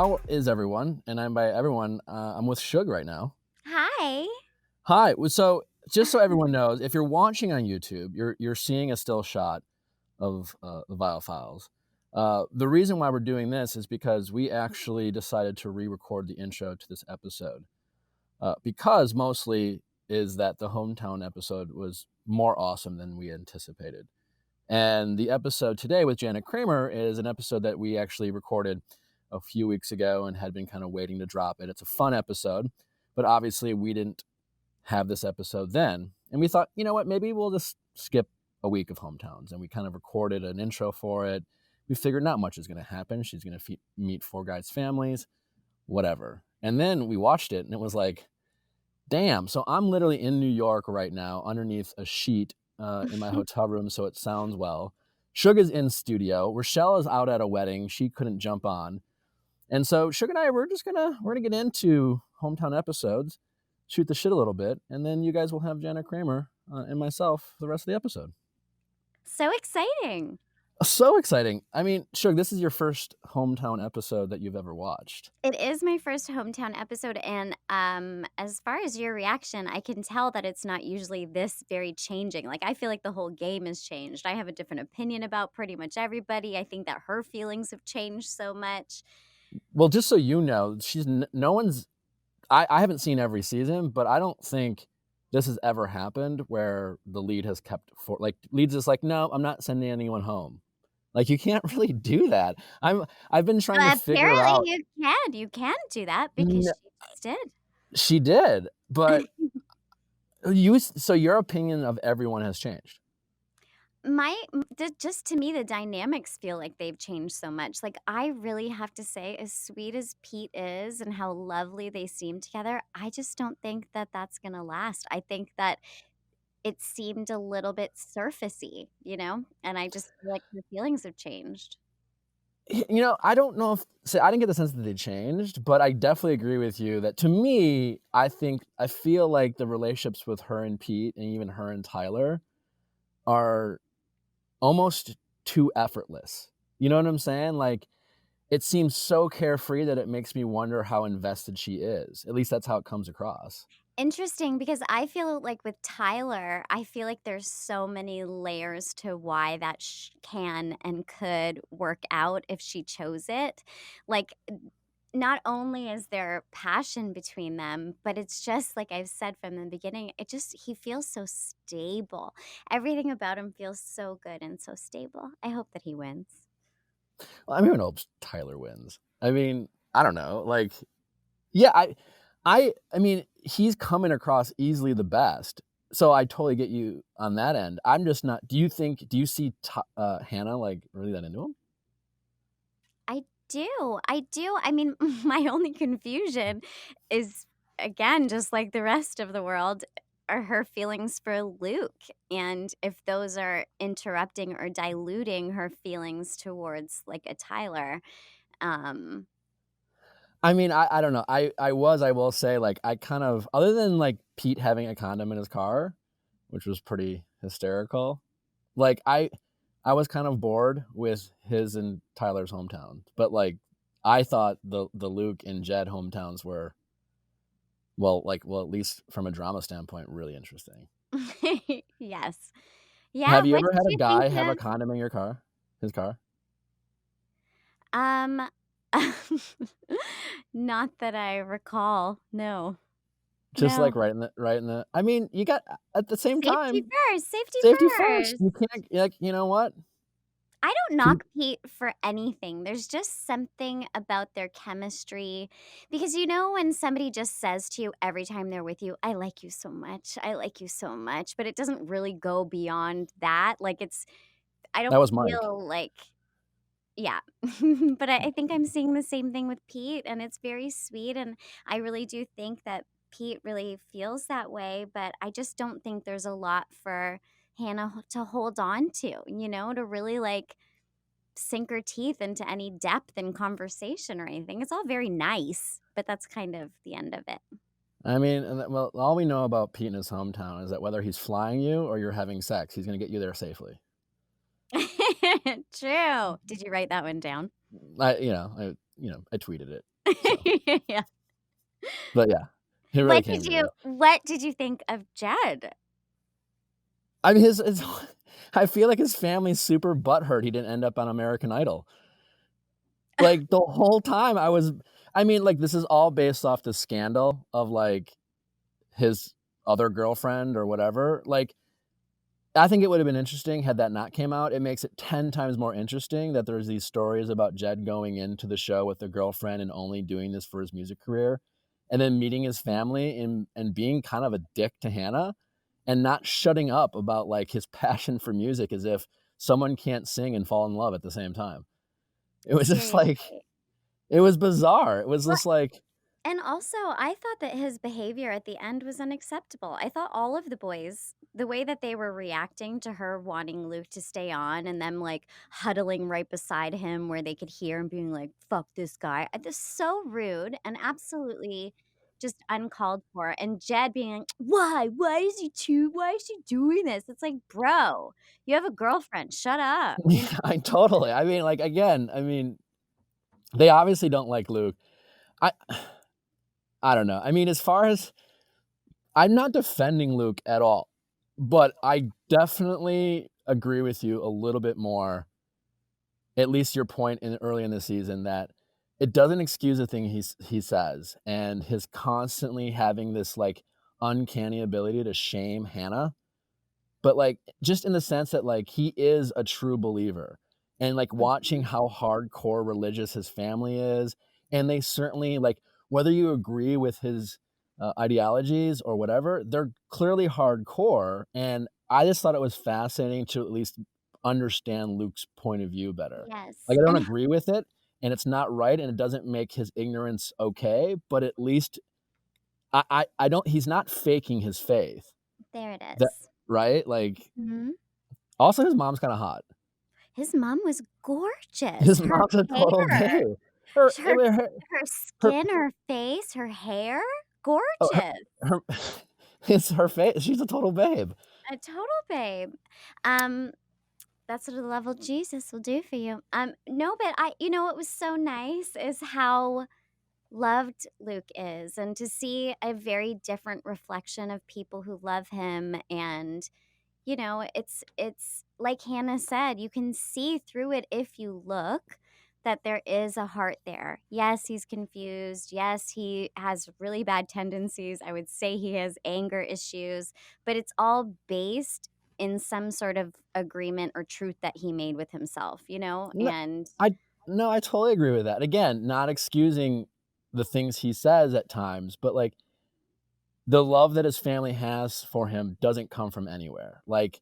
How is everyone? And I'm by everyone, I'm with Sug right now. Hi. Hi. So just so everyone knows, if you're watching on YouTube, you're seeing a still shot of the Viall files. The reason why we're doing this is because we actually decided to re-record the intro to this episode. Because mostly is that the hometown episode was more awesome than we anticipated. And the episode today with Jana Kramer is an episode that we actually recorded a few weeks ago and had been kind of waiting to drop it. It's a fun episode, but obviously we didn't have this episode then. And we thought, you know what, maybe we'll just skip a week of hometowns. And we kind of recorded an intro for it. We figured not much is going to happen. She's going to meet four guys' families, whatever. And then we watched it and it was like, damn. So I'm literally in New York right now underneath a sheet in my hotel room, so it sounds well. Sug is in studio. Rochelle is out at a wedding. She couldn't jump on. And so Sug and I, we're gonna get into hometown episodes, shoot the shit a little bit, and then you guys will have Jana Kramer and myself for the rest of the episode. So exciting. So exciting. I mean, Sug, this is your first hometown episode that you've ever watched. It is my first hometown episode, and as far as your reaction, I can tell that it's not usually this very changing. Like, I feel like the whole game has changed. I have a different opinion about pretty much everybody. I think that her feelings have changed so much. Well, just so you know, no one's I haven't seen every season, but I don't think this has ever happened where the lead has kept lead's just like, no, I'm not sending anyone home. Like, you can't really do that. I've been trying to figure Apparently, out. you can do that because N- she just did. she did, but so your opinion of everyone has changed. Just to me, the dynamics feel like they've changed so much. Like, I really have to say, as sweet as Pete is and how lovely they seem together, I just don't think that that's gonna last. I think that it seemed a little bit surfacey, and I just feel like the feelings have changed. I don't know if I didn't get the sense that they changed, but I definitely agree with you that, to me, I feel like the relationships with her and Pete and even her and Tyler are almost too effortless. You know what I'm saying? Like, it seems so carefree that it makes me wonder how invested she is. At least that's how it comes across. Interesting, because I feel like with Tyler, I feel like there's so many layers to why that can and could work out if she chose it. Like, not only is there passion between them, but it's just like I've said from the beginning, he feels so stable. Everything about him feels so good and so stable. I hope that he wins. Well, I mean, I hope Tyler wins. I mean, I don't know. Like, yeah, I mean, he's coming across easily the best. So I totally get you on that end. I'm just not. Do you see Hannah like really that into him? I do. I do. I mean, my only confusion is, again, just like the rest of the world, are her feelings for Luke. And if those are interrupting or diluting her feelings towards like a Tyler. Um, I mean, I don't know. I will say, like, I kind of, other than like Pete having a condom in his car, which was pretty hysterical. Like, I was kind of bored with his and Tyler's hometowns, but like, I thought the Luke and Jed hometowns were, well, at least from a drama standpoint, really interesting. yes. Yeah. Have you What ever had did a you think guy have a of? condom in his car? Um, not that I recall. No. Just No. like right in the. I mean, you got, at the same Safety time, first. Safety safety first. first. You can't, like, you know what? I don't Pete, knock Pete for anything. There's just something about their chemistry because when somebody just says to you every time they're with you, "I like you so much. I like you so much," but it doesn't really go beyond that. Like, I that don't was Mike. feel like, yeah. But I think I'm seeing the same thing with Pete, and it's very sweet. And I really do think that Pete really feels that way, but I just don't think there's a lot for Hannah to hold on to really like sink her teeth into any depth in conversation or anything. It's all very nice, but that's kind of the end of it. I mean, well, all we know about Pete in his hometown is that whether he's flying you or you're having sex, he's going to get you there safely. True. Did you write that one down? I tweeted it. So, Yeah. but yeah, it really came through. What did you think of Jed? I mean, his I feel like his family's super butthurt he didn't end up on American Idol. Like, the whole time I mean, like, this is all based off the scandal of, like, his other girlfriend or whatever. Like, I think it would have been interesting had that not came out. It makes it 10 times more interesting that there's these stories about Jed going into the show with a girlfriend and only doing this for his music career, and then meeting his family and being kind of a dick to Hannah, and not shutting up about, like, his passion for music as if someone can't sing and fall in love at the same time. It was just like Seriously. it was bizarre. It was Well, just like and also, I thought that his behavior at the end was unacceptable. I thought all of the boys, the way that they were reacting to her wanting Luke to stay on and them like huddling right beside him where they could hear him being like, fuck this guy. This so rude and absolutely just uncalled for. And Jed being like, why? Why is he doing this? It's like, bro, you have a girlfriend. Shut up. You know? I totally I mean, like, again, I mean, they obviously don't like Luke. I I don't know. I mean, as far as I'm not defending Luke at all, but I definitely agree with you a little bit more, at least your point in early in the season, that it doesn't excuse a thing he says, and his constantly having this, like, uncanny ability to shame Hannah. But, like, just in the sense that, like, he is a true believer, and, like, watching Mhm. how hardcore religious his family is, and they certainly like, whether you agree with his, ideologies or whatever, they're clearly hardcore, and I just thought it was fascinating to at least understand Luke's point of view better. Like, Yes. I don't And agree with it, and it's not right, and it doesn't make his ignorance okay, but at least I don't he's not faking his faith. there it That is. right? Like, Mhm. also, his mom's kinda hot. His mom was gorgeous. His Her mom's a total hair, babe. Her I her mean, her her skin, her face, her hair, oh, gorgeous. her it's her face she's a total babe. A total babe. Um, that's what a level Jesus will do for you. No, but what was so nice is how loved Luke is, and to see a very different reflection of people who love him. And it's like Hannah said, you can see through it if you look that there is a heart there. Yes, he's confused. Yes, he has really bad tendencies. I would say he has anger issues, but it's all based in some sort of agreement or truth that he made with himself, No, and I no, I totally agree with that. Again, not excusing the things he says at times, but, like, the love that his family has for him doesn't come from anywhere. Like,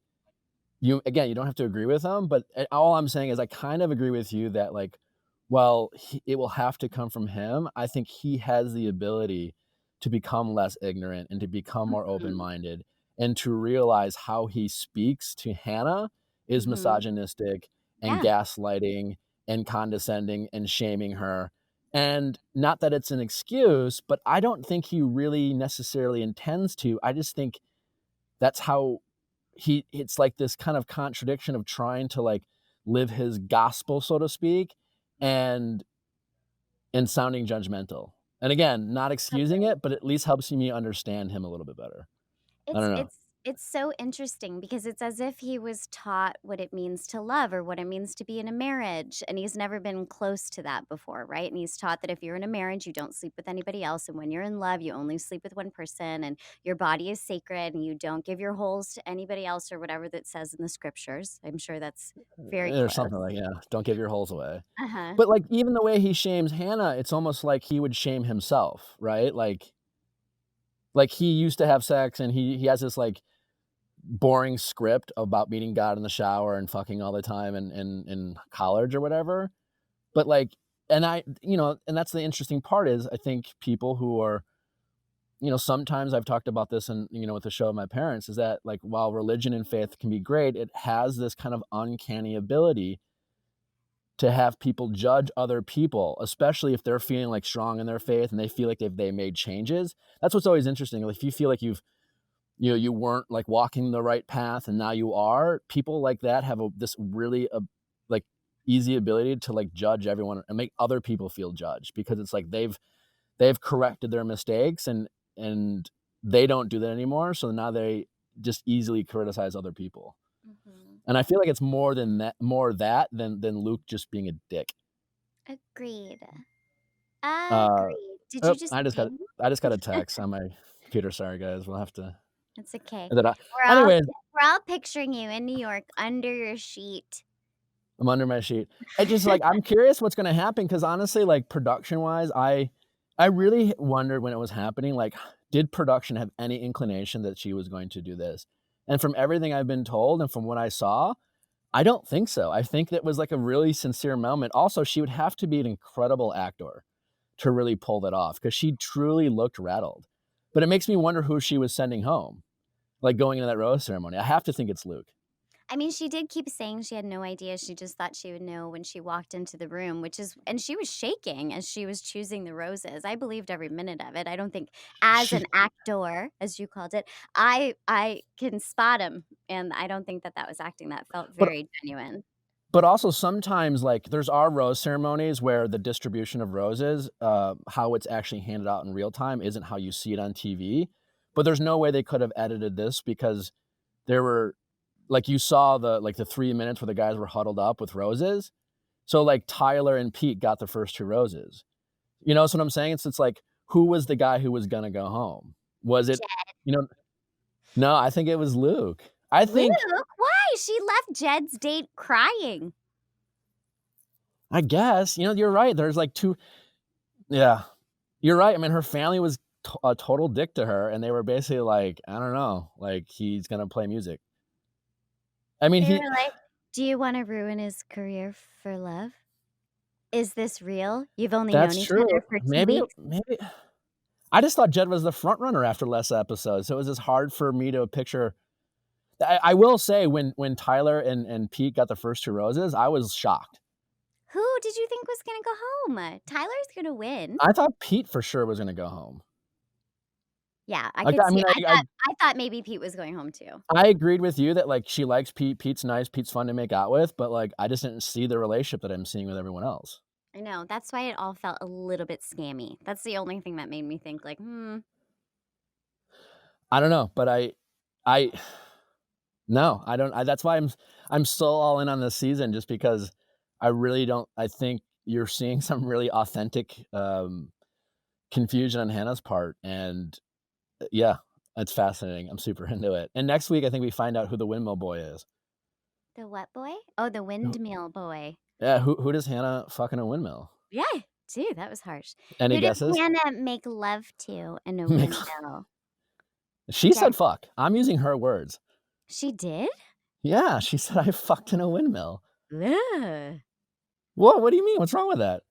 you don't have to agree with him, but, all I'm saying is I kind of agree with you that, like, well, it will have to come from him. I think he has the ability to become less ignorant and to become more Mhm. open-minded and to realize how he speaks to Hannah is Mhm. misogynistic and Yeah. gaslighting and condescending and shaming her. And not that it's an excuse, but I don't think he really necessarily intends to. I just think that's how it's like this kind of contradiction of trying to, like, live his gospel, so to speak, and sounding judgmental. And again, not excusing Totally. it, but at least helps me understand him a little bit better. I It's don't know. it's it's so interesting because it's as if he was taught what it means to love or what it means to be in a marriage, and he's never been close to that before, right? And he's taught that if you're in a marriage, you don't sleep with anybody else, and when you're in love, you only sleep with one person, and your body is sacred, and you don't give your holes to anybody else or whatever that says in the scriptures. I'm sure that's very Or close. something like, yeah, don't give your holes away. Uh-huh. But, like, even the way he shames Hannah, it's almost like he would shame himself, right? Like, he used to have sex and he has this, like, boring script about meeting God in the shower and fucking all the time in college or whatever. But, like, and that's the interesting part is I think people who are, sometimes I've talked about this and, with the show of my parents is that, like, while religion and faith can be great, it has this kind of uncanny ability to have people judge other people, especially if they're feeling, like, strong in their faith and they feel like they made changes. That's what's always interesting. Like, if you feel like you weren't, like, walking the right path and now you are, people like that have this really, like, easy ability to like judge everyone and make other people feel judged, because it's like they've corrected their mistakes, and they don't do that anymore. So now they just easily criticize other people. Mhm. And I feel like it's more that than Luke just being a dick. Agreed. Uh, Agreed. Did you oh, just I ping? just got a text on my computer. Sorry, guys. We'll have to. It's okay. And then We're all anyways, we're all picturing you in New York under your sheet. I'm under my sheet. I just like I'm curious what's gonna happen, because honestly, like production wise, I really wondered when it was happening, like, did production have any inclination that she was going to do this? And from everything I've been told and from what I saw, I don't think so. I think that was like a really sincere moment. Also, she would have to be an incredible actor to really pull that off, because she truly looked rattled. But it makes me wonder who she was sending home, like going into that rose ceremony. I have to think it's Luke. I mean, she did keep saying she had no idea. She just thought she would know when she walked into the room, and she was shaking as she was choosing the roses. I believed every minute of it. I don't think, as an She actor, as you called it, I can spot him, and I don't think that that was acting. That felt but very genuine. But also sometimes, like, there's our rose ceremonies where the distribution of roses, how it's actually handed out in real time isn't how you see it on TV. But there's no way they could have edited this, because there were like, you saw the 3 minutes where the guys were huddled up with roses. So, like, Tyler and Pete got the first 2 roses. You know, so what I'm saying? It's like, who was the guy who was gonna go home? Was it, Jed. you know No, I think it was Luke. I think Luke? Why? She left Jed's date crying. I guess, you're right. There's, like, 2. Yeah. You're right. I mean, her family was a total dick to her, and they were basically like, I don't know, like, he's gonna play music. I mean, They he were like, "Do you wanna ruin his career for love? Is this real? You've only known that's each true. other for 2 weeks." Maybe I just thought Jed was the front runner after last episode, so it was just hard for me to picture. I will say when Tyler and Pete got the first 2 roses, I was shocked. Who did you think was gonna go home? Tyler's gonna win. I thought Pete for sure was gonna go home. Yeah, I Like, could I see mean, I thought maybe Pete was going home too. I agreed with you that, like, she likes Pete, Pete's nice, Pete's fun to make out with, but, like, I just didn't see the relationship that I'm seeing with everyone else. I know, that's why it all felt a little bit scammy. That's the only thing that made me think like, "Hmm." I don't know, but I no, I don't. That's why I'm still all in on this season, just because I really don't. I think you're seeing some really authentic confusion on Hannah's part, and yeah, it's fascinating. I'm super into it. And next week, I think we find out who the windmill boy is. The what boy? Oh, the Who- windmill boy. Yeah, who does Hannah fuck in a windmill? Yeah, dude, that was harsh. Any Who did guesses? Hannah make love to in a windmill? She Jen. said fuck. I'm using her words. She did? Yeah, she said I fucked in a windmill. Ugh. What? What do you mean? What's wrong with that?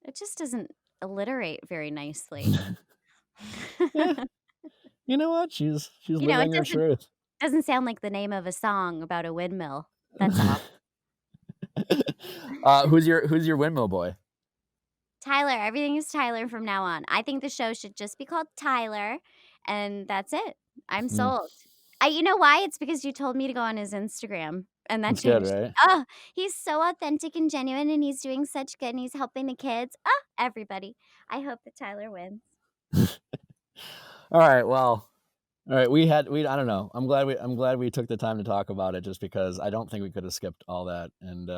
It just doesn't alliterate very nicely. Yeah, you know what? She's You know, it living her truth. doesn't sound like the name of a song about a windmill, that's all. Who's your windmill boy? Tyler, everything is Tyler from now on. I think the show should just be called Tyler, and that's it. I'm Mm, sold. You know why? It's because you told me to go on his Instagram, and that that's good, changed. right? Oh, he's so authentic and genuine, and he's doing such good, and he's helping the kids. Oh, everybody. I hope that Tyler wins. All right, well, all right, we I don't know. I'm glad we took the time to talk about it, just because I don't think we could have skipped all that and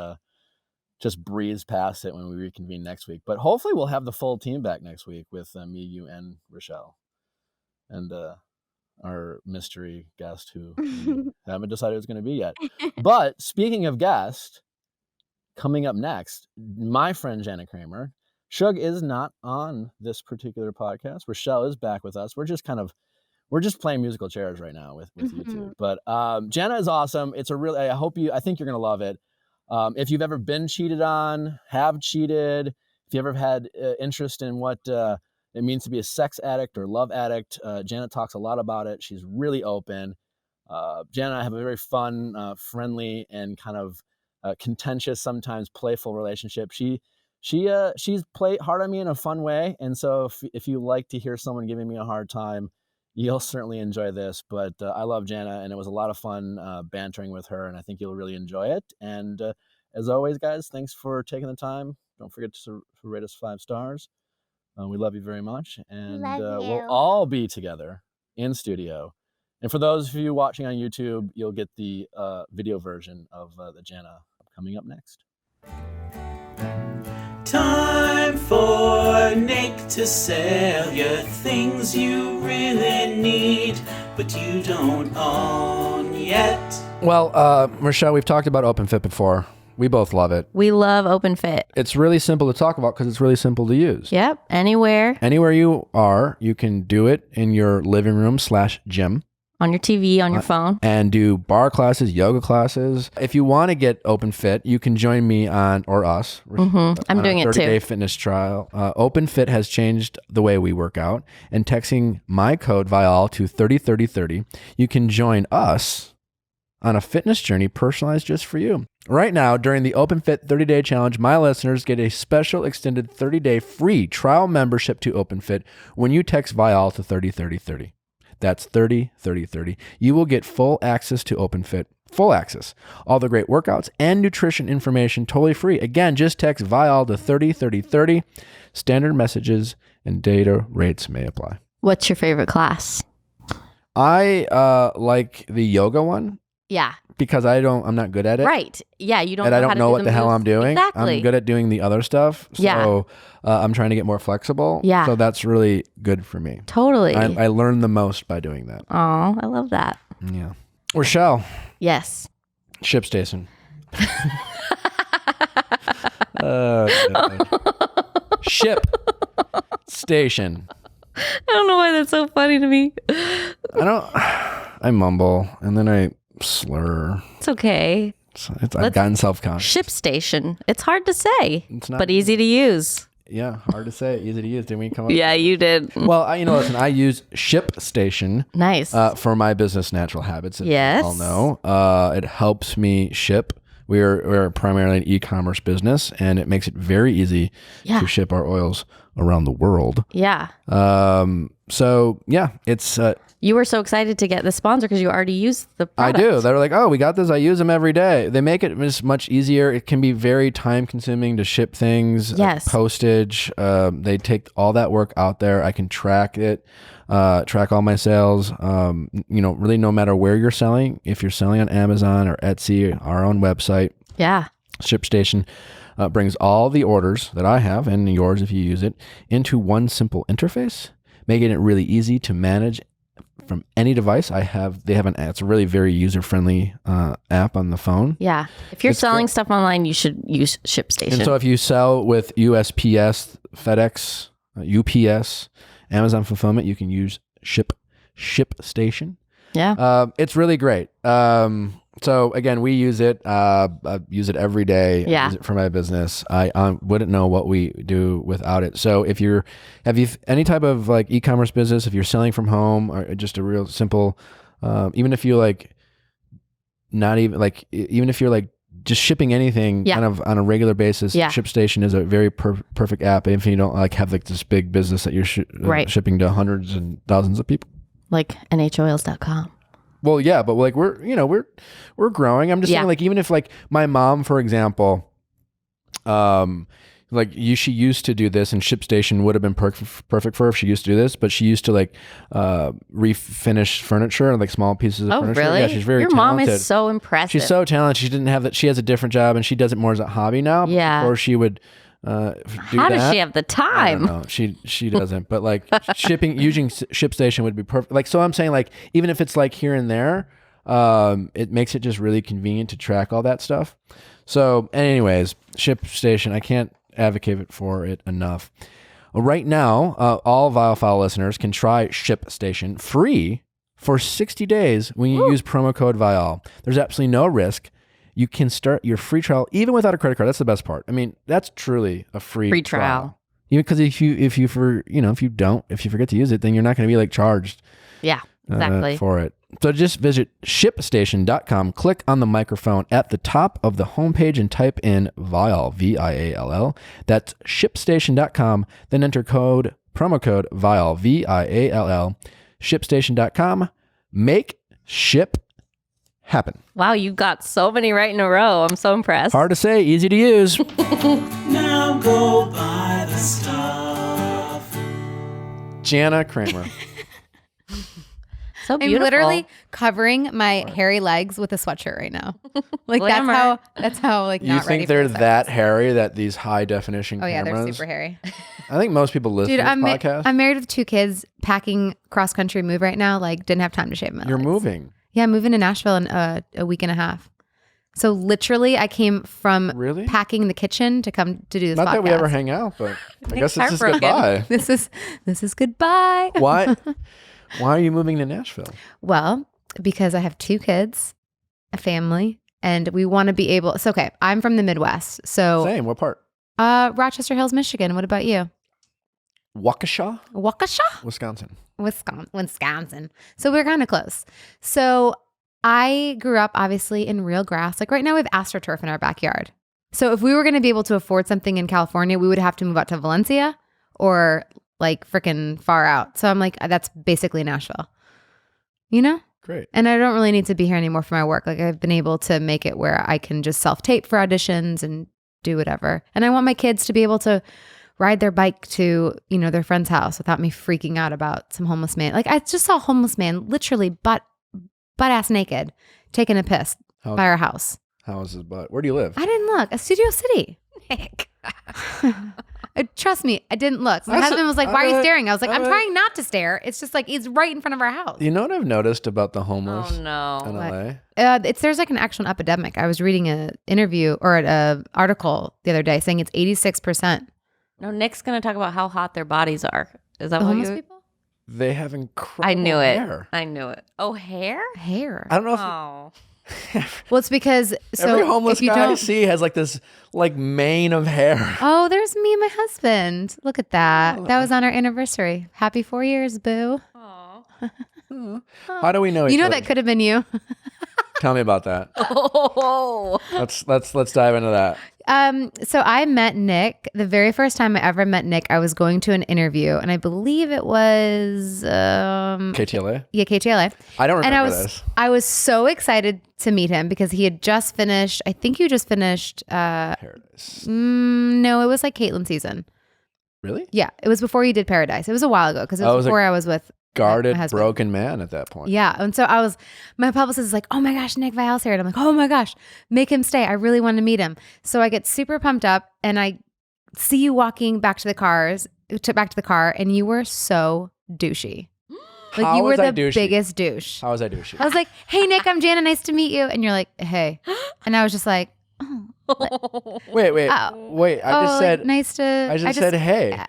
just breeze past it when we reconvene next week. But hopefully we'll have the full team back next week with me, you, and Rochelle, and our mystery guest who we haven't decided who's going to be yet. But speaking of guest, coming up next, my friend Jana Kramer. Sug is not on this particular podcast. Rochelle is back with us. We're just playing musical chairs right now with you two. Mhm. But Jana is awesome. It's a really, I think you're gonna love it. If you've ever been cheated on, have cheated, if you ever had interest in what it means to be a sex addict or love addict, Jana talks a lot about it. She's really open. Jana and I have a very fun, friendly, and kind of contentious, sometimes playful relationship. She's played hard on me in a fun way, and so if you like to hear someone giving me a hard time, you'll certainly enjoy this. But I love Jana, and it was a lot of fun bantering with her, and I think you'll really enjoy it. And as always, guys, thanks for taking the time. Don't forget to rate us 5 stars. We love you very much, and Love we'll you. all be together in studio. And for those of you watching on YouTube, you'll get the video version of the Jana coming up next. Time for Nick to sell you things you really need, but you don't own yet. Well, Michelle, we've talked about OpenFit before. We both love it. We love OpenFit. It's really simple to talk about because it's really simple to use. Yep. Anywhere. Anywhere you are, you can do it in your living room / gym. On your TV, on your phone. And do bar classes, yoga classes. If you want to get OpenFit, you can join me on, or us. I'm doing it too. 30-day fitness trial. OpenFit has changed the way we work out. And texting my code Viall to 303030, you can join us on a fitness journey personalized just for you. Right now, during the OpenFit 30-day challenge, my listeners get a special extended 30-day free trial membership to OpenFit when you text Viall to 303030. That's 303030. You will get full access to OpenFit. Full access. All the great workouts and nutrition information totally free. Again, just text Viall to 303030. Standard messages and data rates may apply. What's your favorite class? I like the yoga one. Yeah. Because I'm not good at it. Right. Yeah. You don't and know I don't how to know do what the hell moves. I'm doing. Exactly. I'm good at doing the other stuff. So Yeah. I'm trying to get more flexible. Yeah. So that's really good for me. Totally. I learn the most by doing that. Oh, I love that. Yeah. Rochelle, Yes. Ship Station. God. Ship Station. I don't know why that's so funny to me. I mumble and then I slur. It's okay. I've gotten self-conscious. Ship Station. It's hard to say, It's not- but easy to use. Yeah, hard to say, easy to use. Didn't we come up? Yeah, you did. Well, listen, I use Ship Station Nice. for my business, Natural Habits. As Yes. you all know, it helps me ship. We're primarily an e-commerce business, and it makes it very easy Yeah. to ship our oils around the world. Yeah. So yeah, it's. You were so excited to get the sponsor because you already used the I product. do. They're like, oh, we got this. I use them every day. They make it just much easier. It can be very time consuming to ship things. Yes. Postage. They take all that work out there. I can track it, track all my sales. Really no matter where you're selling, if you're selling on Amazon or Etsy, our own website, Yeah. ShipStation brings all the orders that I have and yours if you use it into one simple interface, making it really easy to manage from any device. It's a really very user-friendly app on the phone. Yeah. If you're It's selling great. stuff online, you should use ShipStation. And so if you sell with USPS, FedEx, UPS, Amazon Fulfillment, you can use ShipStation. yeah. It's really great. So again, we use it. I use it every day. I Yeah. use it for my business. I wouldn't know what we do without it. So if have you any type of like e-commerce business, if you're selling from home or just a real simple, even if you like, not even like, even if you're like just shipping anything Yeah. kind of on a regular basis, Yeah. ShipStation is a very perfect app. If you don't like have like this big business that you're Right. shipping to hundreds and thousands of people. Like NHOils.com. Well, yeah, but like we're growing. I'm just Yeah. saying, like, even if like my mom, for example, she used to do this, and ShipStation would have been perfect for her if she used to do this. But she used to like refinish furniture and like small pieces of Oh, furniture. really? Yeah, she's very Your talented. mom is so impressive. She's so talented. She didn't have that. She has a different job, and she does it more as a hobby now. Yeah. Or she would. Do How does that. she have the time? No, she doesn't. But like using ShipStation would be perfect. Like, so I'm saying, like, even if it's like here and there, it makes it just really convenient to track all that stuff. So anyways, ShipStation, I can't advocate for it enough. Right now, all Viall File listeners can try ShipStation free for 60 days when you use promo code Viall. There's absolutely no risk. You can start your free trial even without a credit card. That's the best part. I mean, that's truly a free trial. Even because if you forget to use it, then you're not going to be like charged Yeah, exactly. for it. So just visit ShipStation.com, click on the microphone at the top of the homepage and type in Viall, Viall. That's ShipStation.com. Then enter promo code Viall, Viall. ShipStation.com. Make ship happen. Wow, you got so many right in a row. I'm so impressed. Hard to say, easy to use. Now go buy the stuff. Jana Kramer. So I'm beautiful. literally covering my hairy legs with a sweatshirt right now. Like Glamour. that's how like You not ready think for they're this that hairy that these high definition Oh yeah, cameras? they're super hairy. I think most people listen Dude, to this I'm podcast. married with 2 kids, packing cross country move right now. Like didn't have time to shave my You're legs. moving. Yeah, I'm moving to Nashville in a week and a half. So literally, I came from Really? packing the kitchen to come to do this Not podcast. that we ever hang out, but I guess it's just heartbroken. goodbye. This is goodbye. Why? Why are you moving to Nashville? Well, because I have 2 kids, a family, and we want to be able. It's okay. I'm from the Midwest, so Same. What part? Rochester Hills, Michigan. What about you? Waukesha, Waukesha, Wisconsin. Wisconsin. So we're kind of close. So I grew up obviously in real grass. Like right now, we have AstroTurf in our backyard. So if we were going to be able to afford something in California, we would have to move out to Valencia or like freaking far out. So I'm like, that's basically Nashville, you know? Great. And I don't really need to be here anymore for my work. Like I've been able to make it where I can just self-tape for auditions and do whatever. And I want my kids to be able to ride their bike to, you know, their friend's house without me freaking out about some homeless man. Like I just saw a homeless man literally butt ass naked taking a piss by our house. How is his butt? Where do you live? I didn't look. Studio City. Trust me, I didn't look. My husband was like, "Why are you staring?" I was like, "I'm trying not to stare. It's just like it's right in front of our house." You know what I've noticed about the homeless Oh no. in LA? There's like an actual epidemic. I was reading an interview or an article the other day saying it's 86%. No, Nick's gonna talk about how hot their bodies are. Is that The what homeless you? people? They have incredible I knew it. hair. I knew it. Oh, hair? Hair. I don't know if Oh. Well, it's because every homeless if you guy I don't. see has like this like mane of hair. Oh, there's me and my husband. Look at that. That was on our anniversary. Happy 4 years, boo. How do we know each You know other? that could have been you. Tell me about that. Oh. Let's dive into that. So I met Nick the very first time I ever met Nick. I was going to an interview, and I believe it was KTLA? KTLA. I don't And remember this. I was so excited to meet him because he had just finished. I think you just finished. Paradise. No, it was like Caitlin's season. Really? Yeah, it was before you did Paradise. It was a while ago because it was before I was with Guarded, my husband. broken man at that point. Yeah. And so my publicist is like, "Oh my gosh, Nick Viall's here." And I'm like, "Oh my gosh, make him stay. I really want to meet him." So I get super pumped up and I see you walking back to the car, and you were so douchey. Like How you were was I the douchey? biggest douche. How was I douchey? I was like, "Hey Nick, I'm Jana. Nice to meet you." And you're like, "Hey." And I was just like, "Oh, Wait. I just said nice to." I just said hey.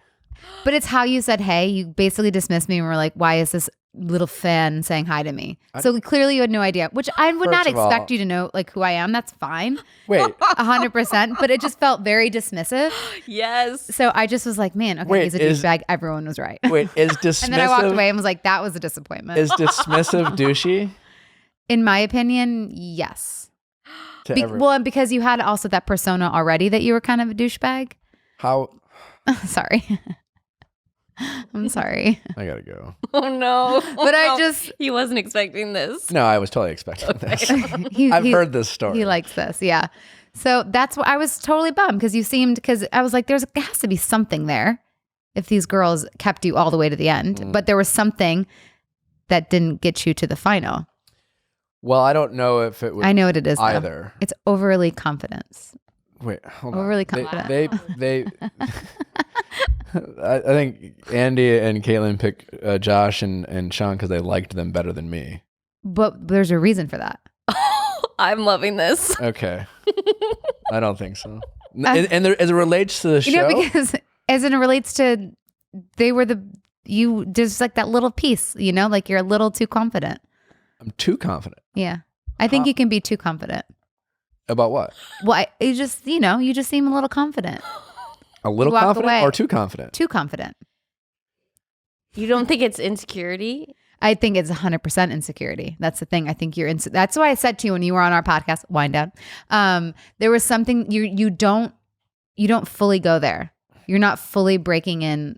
But it's how you said hey. You basically dismissed me and were like, "Why is this little fan saying hi to me?" So clearly you had no idea, which I would not First of all- expect you to know like who I am. That's fine. Wait. 100%. But it just felt very dismissive. Yes. So I just was like, man, okay, Wait, he's a douchebag. Everyone was right. Wait, is dismissive And then I walked away and was like, that was a disappointment. is dismissive douchey? In my opinion, yes. To everyone? Well, and because you had also that persona already that you were kind of a douchebag. How Sorry. I'm sorry. I gotta go. Oh no. But I just he wasn't expecting this. No, I was totally expecting this. he, I've he- heard this story. He likes this, yeah. So that's what I was totally bummed because I was like, there has to be something there if these girls kept you all the way to the end. But there was something that didn't get you to the final. Well, I don't know if it was I know what it is, though. either. It's overly confidence. Wait, hold Overly on. confident. They I think Andy and Caitlin picked Josh and Sean because they liked them better than me. But there's a reason for that. I'm loving this. Okay. I don't think so. And as it relates to the show, You know, because as it relates to, there's like that little piece, you know, like you're a little too confident. I'm too confident. Yeah. I think you can be too confident. About what? Well, you just seem a little confident. A little Walk confident away. or too confident? Too confident. You don't think it's insecurity? I think it's 100% insecurity. That's the thing. I think that's why I said to you when you were on our podcast, Wind Down, there was something you don't fully go there. You're not fully breaking in,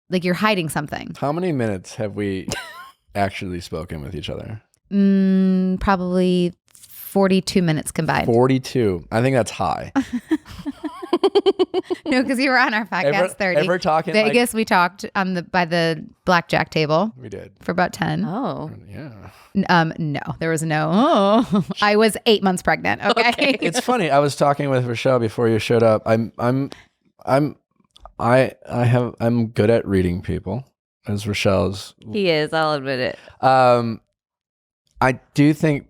like you're hiding something. How many minutes have we actually spoken with each other? Probably 42 minutes combined. 42. I think that's high. No, because you were on our podcast 30. Ever talking Vegas, we talked by the blackjack table. We did. For about 10. Oh. Yeah. No, there was no. Oh, I was 8 months pregnant. Okay. It's funny. I was talking with Rochelle before you showed up. I'm good at reading people, as Rochelle's. He is. I'll admit it. I do think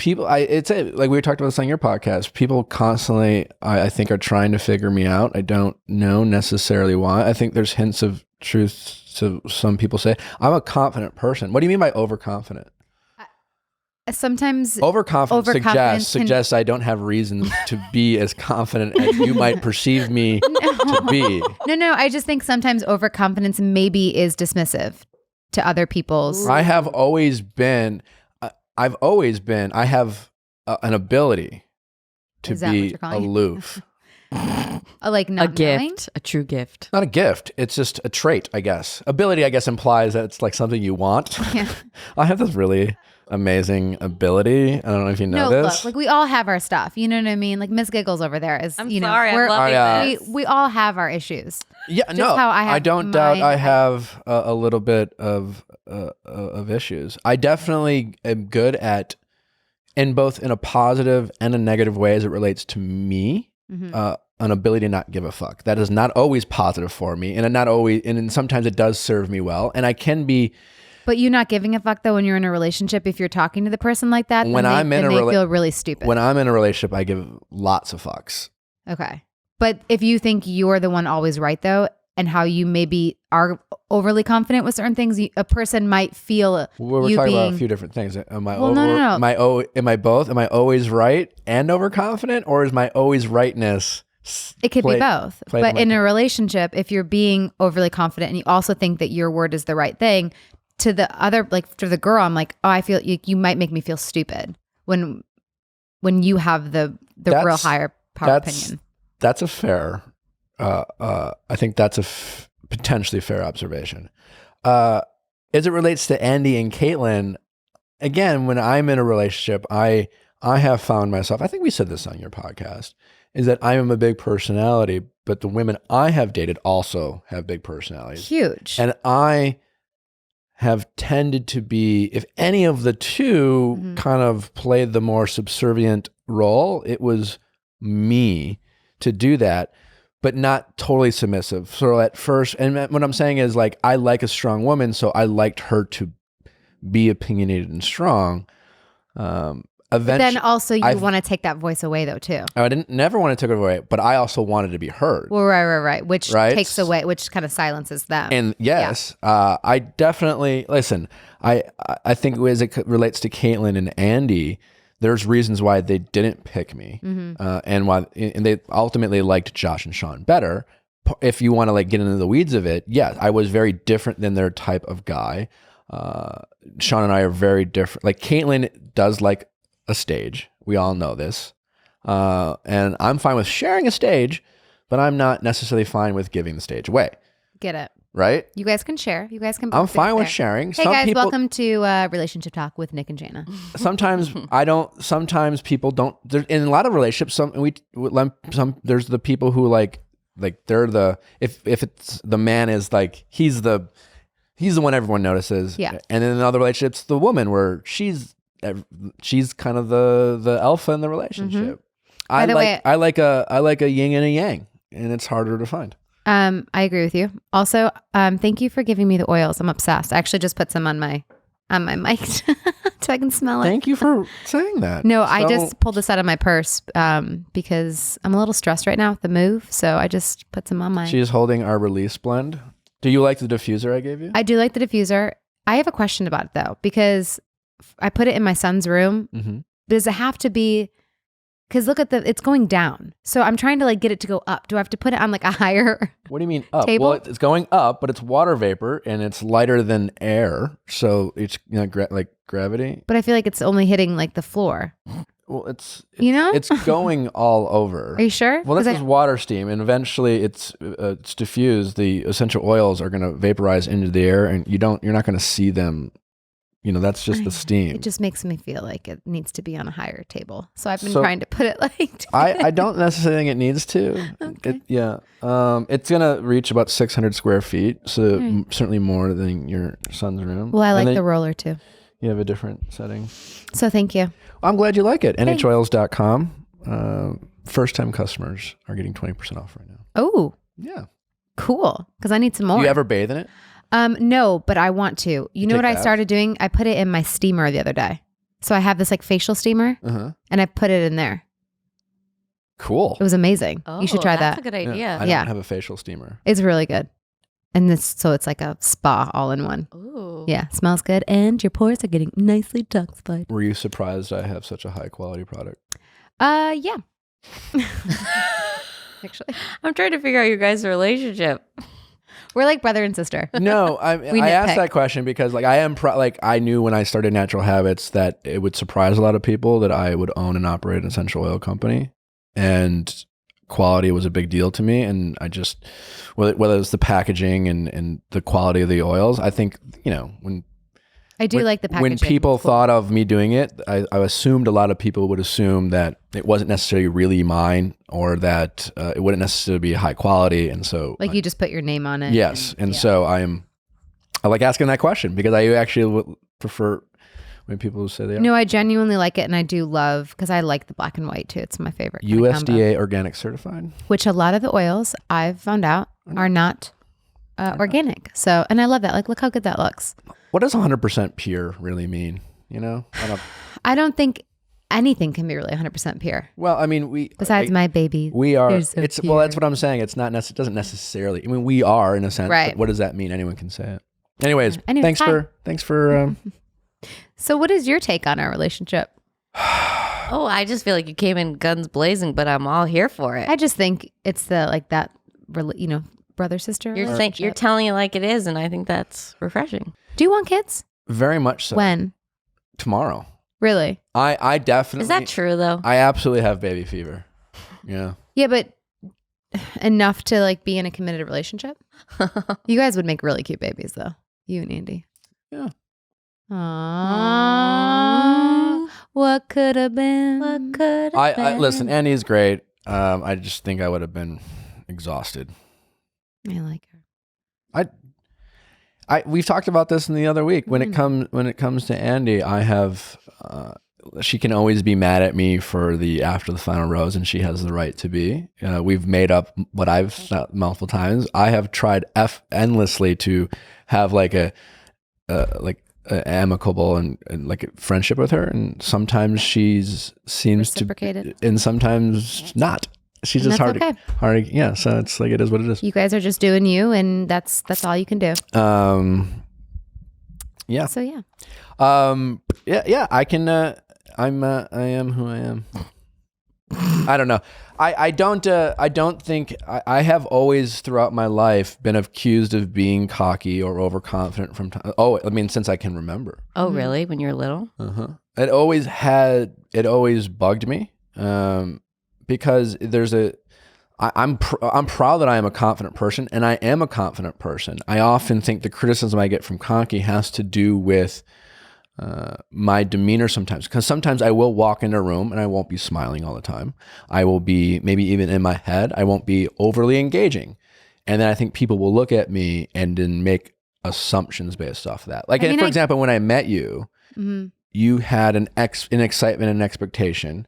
like we talked about this on your podcast, people constantly, I think, are trying to figure me out. I don't know necessarily why. I think there's hints of truth to some people say. I'm a confident person. What do you mean by overconfident? Sometimes overconfident suggests I don't have reasons to be as confident as you might perceive me to be. No. I just think sometimes overconfidence maybe is dismissive to other people's. I have always been. I have an ability to be aloof. Like not a gift, knowing? a true gift. Not a gift. It's just a trait, I guess. Ability, I guess, implies that it's like something you want. Yeah. I have this really amazing ability. I don't know if you know this. Look, like we all have our stuff. You know what I mean? Like Miss Giggles over there is. I'm you know, sorry, I'm loving this. We all have our issues. Yeah, Just no, how I have don't doubt mine. I have a little bit of issues. I definitely am good at, in both in a positive and a negative way as it relates to me, an ability to not give a fuck. That is not always positive for me, and sometimes it does serve me well, and I can be. But you not giving a fuck though when you're in a relationship, if you're talking to the person like that, then they feel really stupid. When I'm in a relationship, I give lots of fucks. Okay. But if you think you're the one always right though, and how you maybe are overly confident with certain things, a person might feel we're you talking being, about a few different things. Am I Well, no. Am I both? Am I always right and overconfident, or is my always rightness? It could be both. But in a relationship, if you're being overly confident and you also think that your word is the right thing, to the other, like to the girl, I'm like, oh, I feel you might make me feel stupid when you have the real higher power opinion. That's a fair. I think that's a potentially fair observation. As it relates to Andy and Caitlin, again, when I'm in a relationship, I have found myself, I think we said this on your podcast, is that I am a big personality, but the women I have dated also have big personalities. Huge. And I have tended to be, if any of the two kind of played the more subservient role, it was me to do that, but not totally submissive. So at first, and what I'm saying is like, I like a strong woman, so I liked her to be opinionated and strong. Eventually, then also you want to take that voice away though too. I never want to take it away, but I also wanted to be heard. Well, right. Which takes away, which kind of silences them. And yes, I definitely, listen, I think as it relates to Caitlin and Andy, there's reasons why they didn't pick me, and they ultimately liked Josh and Sean better. If you want to like get into the weeds of it, yes, I was very different than their type of guy. Sean and I are very different. Like Caitlin does like a stage. We all know this. And I'm fine with sharing a stage, but I'm not necessarily fine with giving the stage away. Get it. Right? You guys can share. You guys can. I'm fine with sharing. Hey guys, welcome to Relationship Talk with Nick and Jana. Sometimes I don't. Sometimes people don't. In a lot of relationships, there's the people who like they're the if it's the man is like he's the one everyone notices. Yeah. And then in other relationships, the woman where she's kind of the alpha in the relationship. I like a yin and a yang, and it's harder to find. I agree with you. Also, thank you for giving me the oils. I'm obsessed. I actually just put some on my mic so I can smell it. Thank you for saying that. No, I just pulled this out of my purse because I'm a little stressed right now with the move. So I just put some on my. She's holding our release blend. Do you like the diffuser I gave you? I do like the diffuser. I have a question about it though, because I put it in my son's room. Does it have to be? Because look at it's going down. So I'm trying to like get it to go up. Do I have to put it on like a higher? What do you mean up? Table? Well, it's going up, but it's water vapor and it's lighter than air. So it's like gravity. But I feel like it's only hitting like the floor. Well, it's it's going all over. Are you sure? Well, this is water steam, and eventually it's diffused. The essential oils are going to vaporize into the air, and you're not going to see them. that's just the steam. It just makes me feel like it needs to be on a higher table. So I've been So- trying to put it like I don't necessarily think it needs to. Okay. It's gonna reach about 600 square feet, so Right. certainly more than your son's room. Well, I And like then the roller too. You have a different setting. So thank you. I'm glad you like it. Thanks. NHOils.com. First-time customers are getting 20% off right now. Oh, Yeah. cool. Because I need some more. Do you ever bathe in it? No, but I want to. You know take what I baths? started doing? I put it in my steamer the other day. So I have this like facial steamer Uh-huh. and I put it in there. Cool. It was amazing. You should try that's that. a good idea. I Yeah. don't have a facial steamer. It's really good. And so it's like a spa all in one. Ooh. Yeah, smells good and your pores are getting nicely detoxified. Were you surprised I have such a high-quality product? Yeah. Actually, I'm trying to figure out your guys' relationship. we're like brother and sister. No, We I asked nitpick. that question because I am I knew when I started Natural Habits that it would surprise a lot of people that I would own and operate an essential oil company, and quality was a big deal to me. And I just whether it's the packaging and the quality of the oils, I think when I do like the packaging. when people It's cool. thought of me doing it, I assumed a lot of people would assume that it wasn't necessarily really mine, or that it wouldn't necessarily be high quality, and so Like you just put your name on it. yes, and yeah. so I like asking that question because I actually would prefer when people say they are. No, I genuinely like it, and I do love because I like the black and white too. It's my favorite. kind of combo. USDA organic certified. Which a lot of the oils I've found out are not organic. So, and I love that. Like, look how good that looks. What does 100% pure really mean? I don't think anything can be really 100% pure. Well, I mean, Besides my baby. we are. They're so It's pure. well, that's what I'm saying. It's not. It doesn't necessarily. I mean, we are in a sense. Right. But what does that mean? Anyone can say it. Anyways, Anyways, thanks hi. for. So, what is your take on our relationship? Oh, I just feel like you came in guns blazing, but I'm all here for it. I just think it's that, brother sister. You're relationship. telling it like it is, and I think that's refreshing. Do you want kids? Very much so. When? Tomorrow. Really? I definitely. Is that true though? I absolutely have baby fever. Yeah. Yeah, but enough to like be in a committed relationship. You guys would make really cute babies, though. You and Andy. Yeah. Aww. What could have been? What could I listen. Andy's great. I just think I would have been exhausted. I like her. We've talked about this in the other week. When it comes to Andy, I have. She can always be mad at me for the after the final rose, and she has the right to be. We've made up what I've thought multiple times. I have tried endlessly to have like a amicable and like a friendship with her, and sometimes seems to, Reciprocated. and sometimes not. She's And just that's hard to, yeah. So it's like it is what it is. You guys are just doing you, and that's all you can do. Yeah. So yeah. Yeah. I can. I am who I am. I don't know. I don't think I have always throughout my life been accused of being cocky or overconfident from time. Oh, I mean, since I can remember. Oh, really? When you were little? It always bugged me. Because I'm proud that I am a confident person, and I am a confident person. I often think the criticism I get from Conky has to do with my demeanor sometimes, because sometimes I will walk in a room and I won't be smiling all the time. I will be, maybe even in my head, I won't be overly engaging. And then I think people will look at me and then make assumptions based off of that. Like, for example, when I met you, you had an excitement and expectation.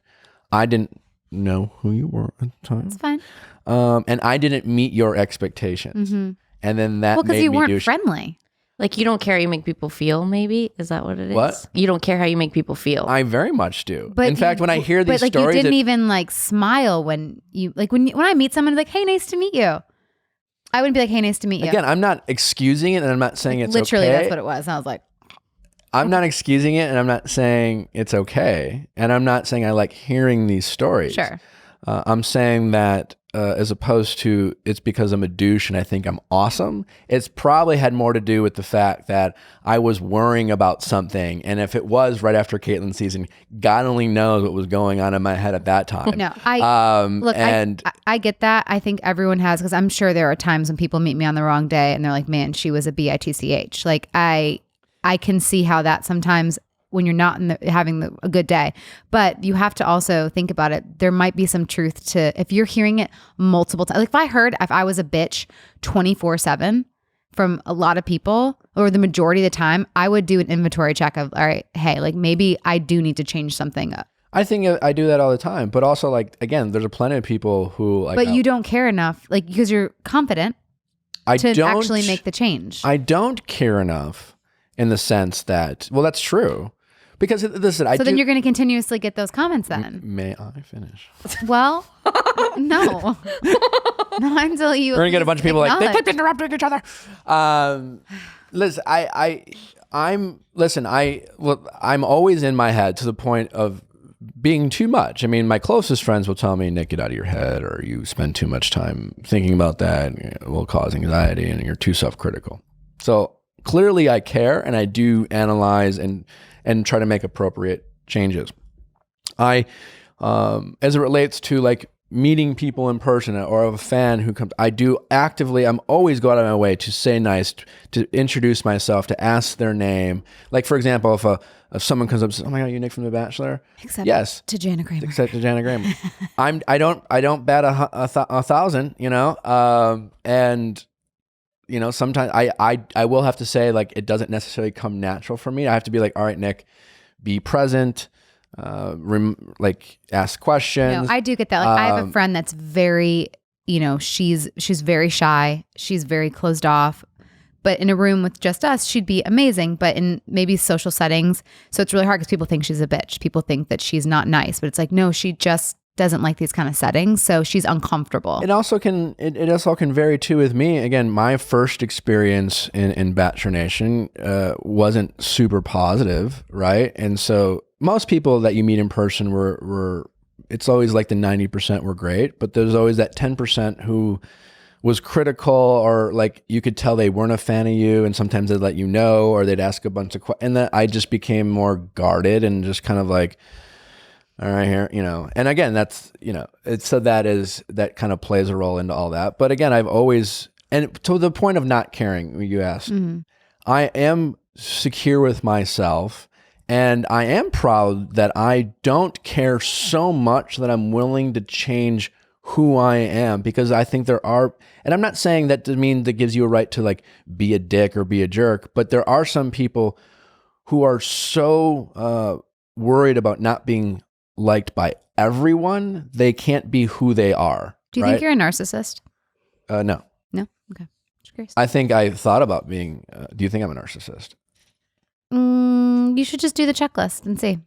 I didn't know who you were at the time. It's fine. And I didn't meet your expectations. And then that Because made you me weren't friendly. Like you don't care how you make people feel, maybe? Is that what it is? What? You don't care how you make people feel. I very much do. But in fact, when I hear these but stories, you didn't even like smile when you like when I meet someone like, hey, nice to meet you. I wouldn't be like, hey, nice to meet you. again, I'm not excusing it, and I'm not saying it's Literally, okay. that's what it was. And I was like, I'm not excusing it, and I'm not saying it's okay, and I'm not saying I like hearing these stories. sure. I'm saying that as opposed to it's because I'm a douche and I think I'm awesome. It's probably had more to do with the fact that I was worrying about something, and if it was right after Caitlin's season, God only knows what was going on in my head at that time. No, look, and I get that. I think everyone has, because I'm sure there are times when people meet me on the wrong day and they're like, man, she was a bitch. Like I can see how that sometimes when you're not having a good day, but you have to also think about it. There might be some truth to, if you're hearing it multiple times, like if I was a bitch 24/7 from a lot of people or the majority of the time, I would do an inventory check of, all right, hey, like maybe I do need to change something up. I think I do that all the time, but also like, again, there's a plenty of people who like, but you don't care enough, like, because you're confident to actually make the change. I don't care enough in the sense that, well, that's true. Because listen, then you're going to continuously get those comments then. May I finish? Well, no. Not until you. We're going to get a bunch of people like, they keep interrupting each other. Listen, I'm always in my head to the point of being too much. I mean, my closest friends will tell me, Nick, get out of your head, or you spend too much time thinking about that, it will cause anxiety, and you're too self-critical. So clearly I care, and I do analyze and try to make appropriate changes. As it relates to like meeting people in person or of a fan who comes, I'm always go out of my way to say nice, to introduce myself, to ask their name. Like, for example, if someone comes up and says, oh my God, you Nick from The Bachelor? Yes. To Jana Kramer. Except to Jana Kramer. I don't bat a thousand, and sometimes I will have to say, like, it doesn't necessarily come natural for me. I have to be like, all right, Nick, be present, ask questions. No, I do get that. Like, I have a friend that's very, she's very shy. She's very closed off. But in a room with just us, she'd be amazing. But in maybe social settings, so it's really hard because people think she's a bitch. People think that she's not nice. But it's like, no, she just doesn't like these kind of settings, so she's uncomfortable. It also can vary too with me. Again, my first experience in Bachelor Nation wasn't super positive, right? And so most people that you meet in person were it's always like the 90% were great, but there's always that 10% who was critical, or like you could tell they weren't a fan of you, and sometimes they'd let you know, or they'd ask a bunch of questions, and then I just became more guarded and just kind of like, all right, here, and again, that's, that kind of plays a role into all that. But again, I've always, and to the point of not caring, you asked, I am secure with myself, and I am proud that I don't care so much that I'm willing to change who I am, because I think there are, and I'm not saying that to mean that gives you a right to like be a dick or be a jerk, but there are some people who are so worried about not being liked by everyone, they can't be who they are. Do you think you're a narcissist? No. No? Okay. Just curious. I think I thought about being, do you think I'm a narcissist? You should just do the checklist and see.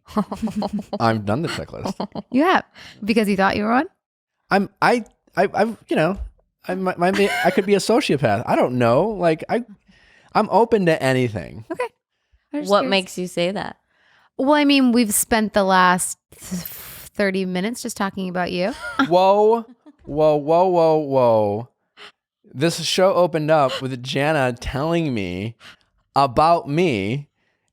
I've done the checklist. You have? Because you thought you were one? I could be a sociopath. I don't know. Like, I'm open to anything. Okay. What makes you say that? Well, I mean, we've spent the last 30 minutes just talking about you. Whoa. This show opened up with Jana telling me about me,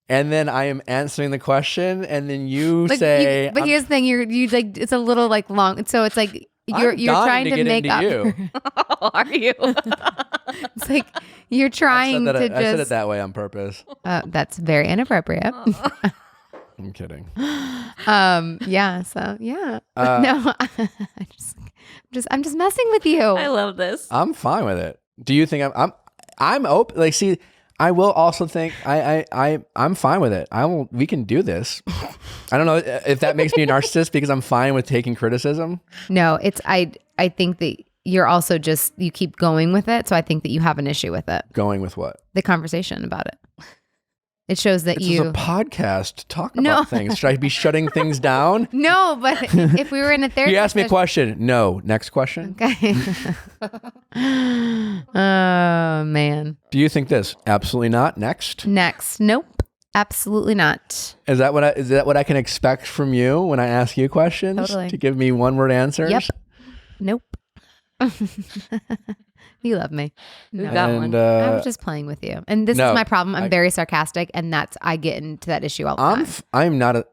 and then I am answering the question, and then you say... but here's the thing, you like, it's a little like long, so it's like... You're trying to make up. You. Are you? It's like you're trying to just. I said it that way on purpose. That's very inappropriate. I'm kidding. Yeah. So yeah. No. I'm just messing with you. I love this. I'm fine with it. Do you think I'm open? Like, see, I will also think I'm fine with it. We can do this. I don't know if that makes me a narcissist because I'm fine with taking criticism. No, it's I think that you're also just, you keep going with it. So I think that you have an issue with it. Going with what? The conversation about it. It shows that This is a podcast to talk about things. Should I be shutting things down? No, but if we were in a therapy You asked me a question. No. Next question. Okay. Oh, man. Do you think this? Absolutely not. Next. Nope. Absolutely not. Is that what I can expect from you when I ask you questions? Totally. To give me one-word answers? Yep. Nope. You love me. We've got one. I was just playing with you. And this is my problem. I'm very sarcastic, and I get into that issue all the time.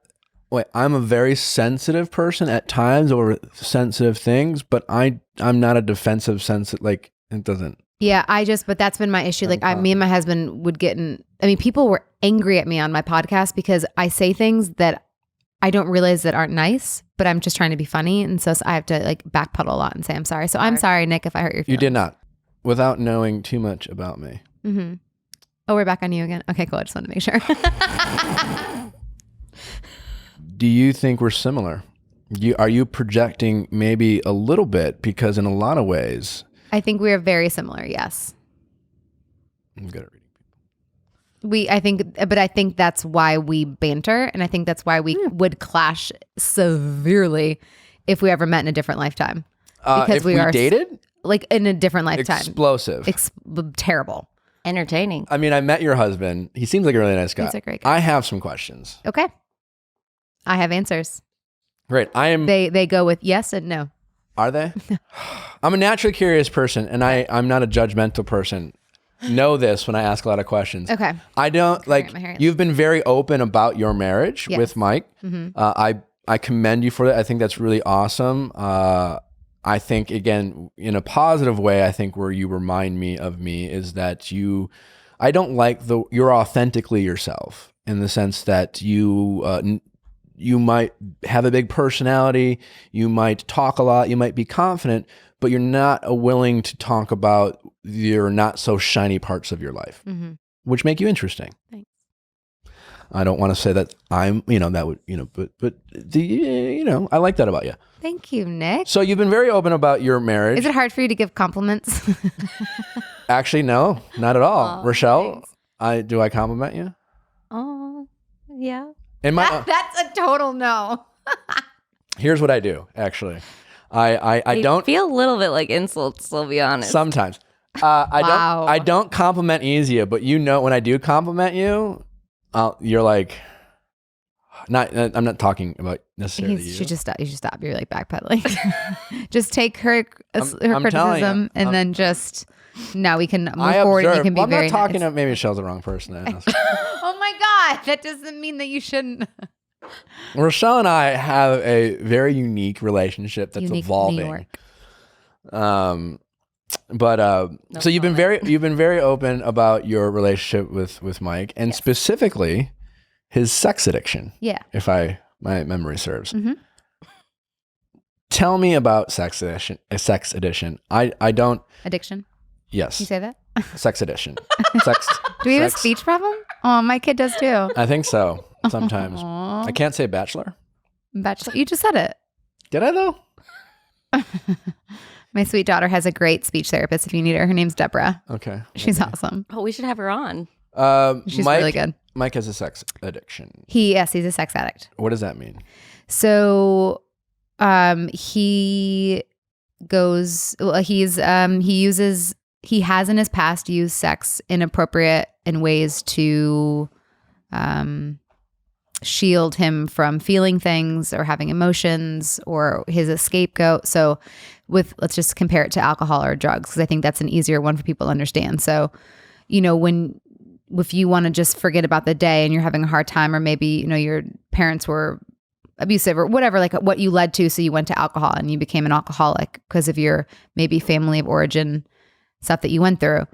I'm a very sensitive person at times over sensitive things, but I'm not a defensive sensitive, like, it doesn't. Yeah, but that's been my issue. Like, me and my husband would get in I mean, people were angry at me on my podcast because I say things that I don't realize that aren't nice, but I'm just trying to be funny. And so I have to like backpedal a lot and say, I'm sorry. So I'm sorry, Nick, if I hurt your feelings. You did not, without knowing too much about me. Mm-hmm. Oh, we're back on you again. Okay, cool. I just wanted to make sure. Do you think we're similar? Are you projecting maybe a little bit? Because in a lot of ways, I think we are very similar. Yes. I'm good at reading. I think that's why we banter. And I think that's why we would clash severely if we ever met in a different lifetime. Because if we dated? Like in a different lifetime. Explosive. Terrible. Entertaining. I mean, I met your husband. He seems like a really nice guy. He's a great guy. I have some questions. Okay. I have answers. Great. They go with yes and no. Are they? I'm a naturally curious person, and I'm not a judgmental person. Know this when I ask a lot of questions. Okay. I don't you've been very open about your marriage with Mike. Mm-hmm. I commend you for that. I think that's really awesome. I think, again, in a positive way, I think where you remind me of me is that I don't like you're authentically yourself in the sense that you might have a big personality, you might talk a lot, you might be confident, but you're not willing to talk about your not so shiny parts of your life, which make you interesting. Thanks. I don't want to say that I'm, that would, but I like that about you. Thank you, Nick. So you've been very open about your marriage. Is it hard for you to give compliments? Actually, no, not at all. Oh, Rochelle, do I compliment you? Oh, yeah. That's a total no. Here's what I do, actually. I don't feel a little bit like insults, I'll be honest. Sometimes. I don't compliment easier, but when I do compliment you, you're like, I'm not talking about necessarily you. You should stop. You're like backpedaling. Just take her criticism and then just we can move forward and you can be I'm very not talking nice. to, maybe Michelle's the wrong person to ask. Oh my God. That doesn't mean that you shouldn't. Rochelle and I have a very unique relationship that's evolving. New York. So you've been very open about your relationship with Mike and specifically his sex addiction. Yeah. If my memory serves. Mm-hmm. Tell me about sex addiction. I don't. Addiction. Yes. You say that? Sex addiction. Sex. Do we have a speech problem? Oh, my kid does too. I think so. Sometimes. I can't say bachelor. Bachelor. You just said it. Did I though? My sweet daughter has a great speech therapist if you need her. Her name's Deborah. Okay. She's awesome. Oh, we should have her on. She's really good. Mike has a sex addiction. He's a sex addict. What does that mean? So he has in his past used sex inappropriate in ways to shield him from feeling things or having emotions or his scapegoat. So let's just compare it to alcohol or drugs, because I think that's an easier one for people to understand. So, if you want to just forget about the day and you're having a hard time, or maybe, your parents were abusive or whatever, like what you led to. So you went to alcohol and you became an alcoholic because of your maybe family of origin stuff that you went through.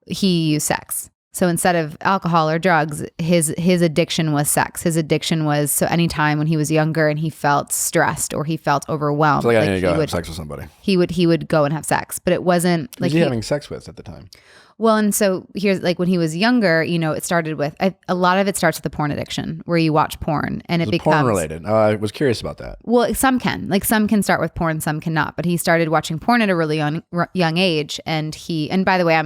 He used sex. So instead of alcohol or drugs, his addiction was sex. His addiction was, so anytime when he was younger and he felt stressed or he felt overwhelmed, I need to go have sex with somebody. He would go and have sex, but it wasn't like Who's he having sex with at the time? Well, and so here's like when he was younger, it started with a lot of it starts with the porn addiction, where you watch porn and it becomes porn related. I was curious about that. Well, some can start with porn, some cannot. But he started watching porn at a really young age, and by the way,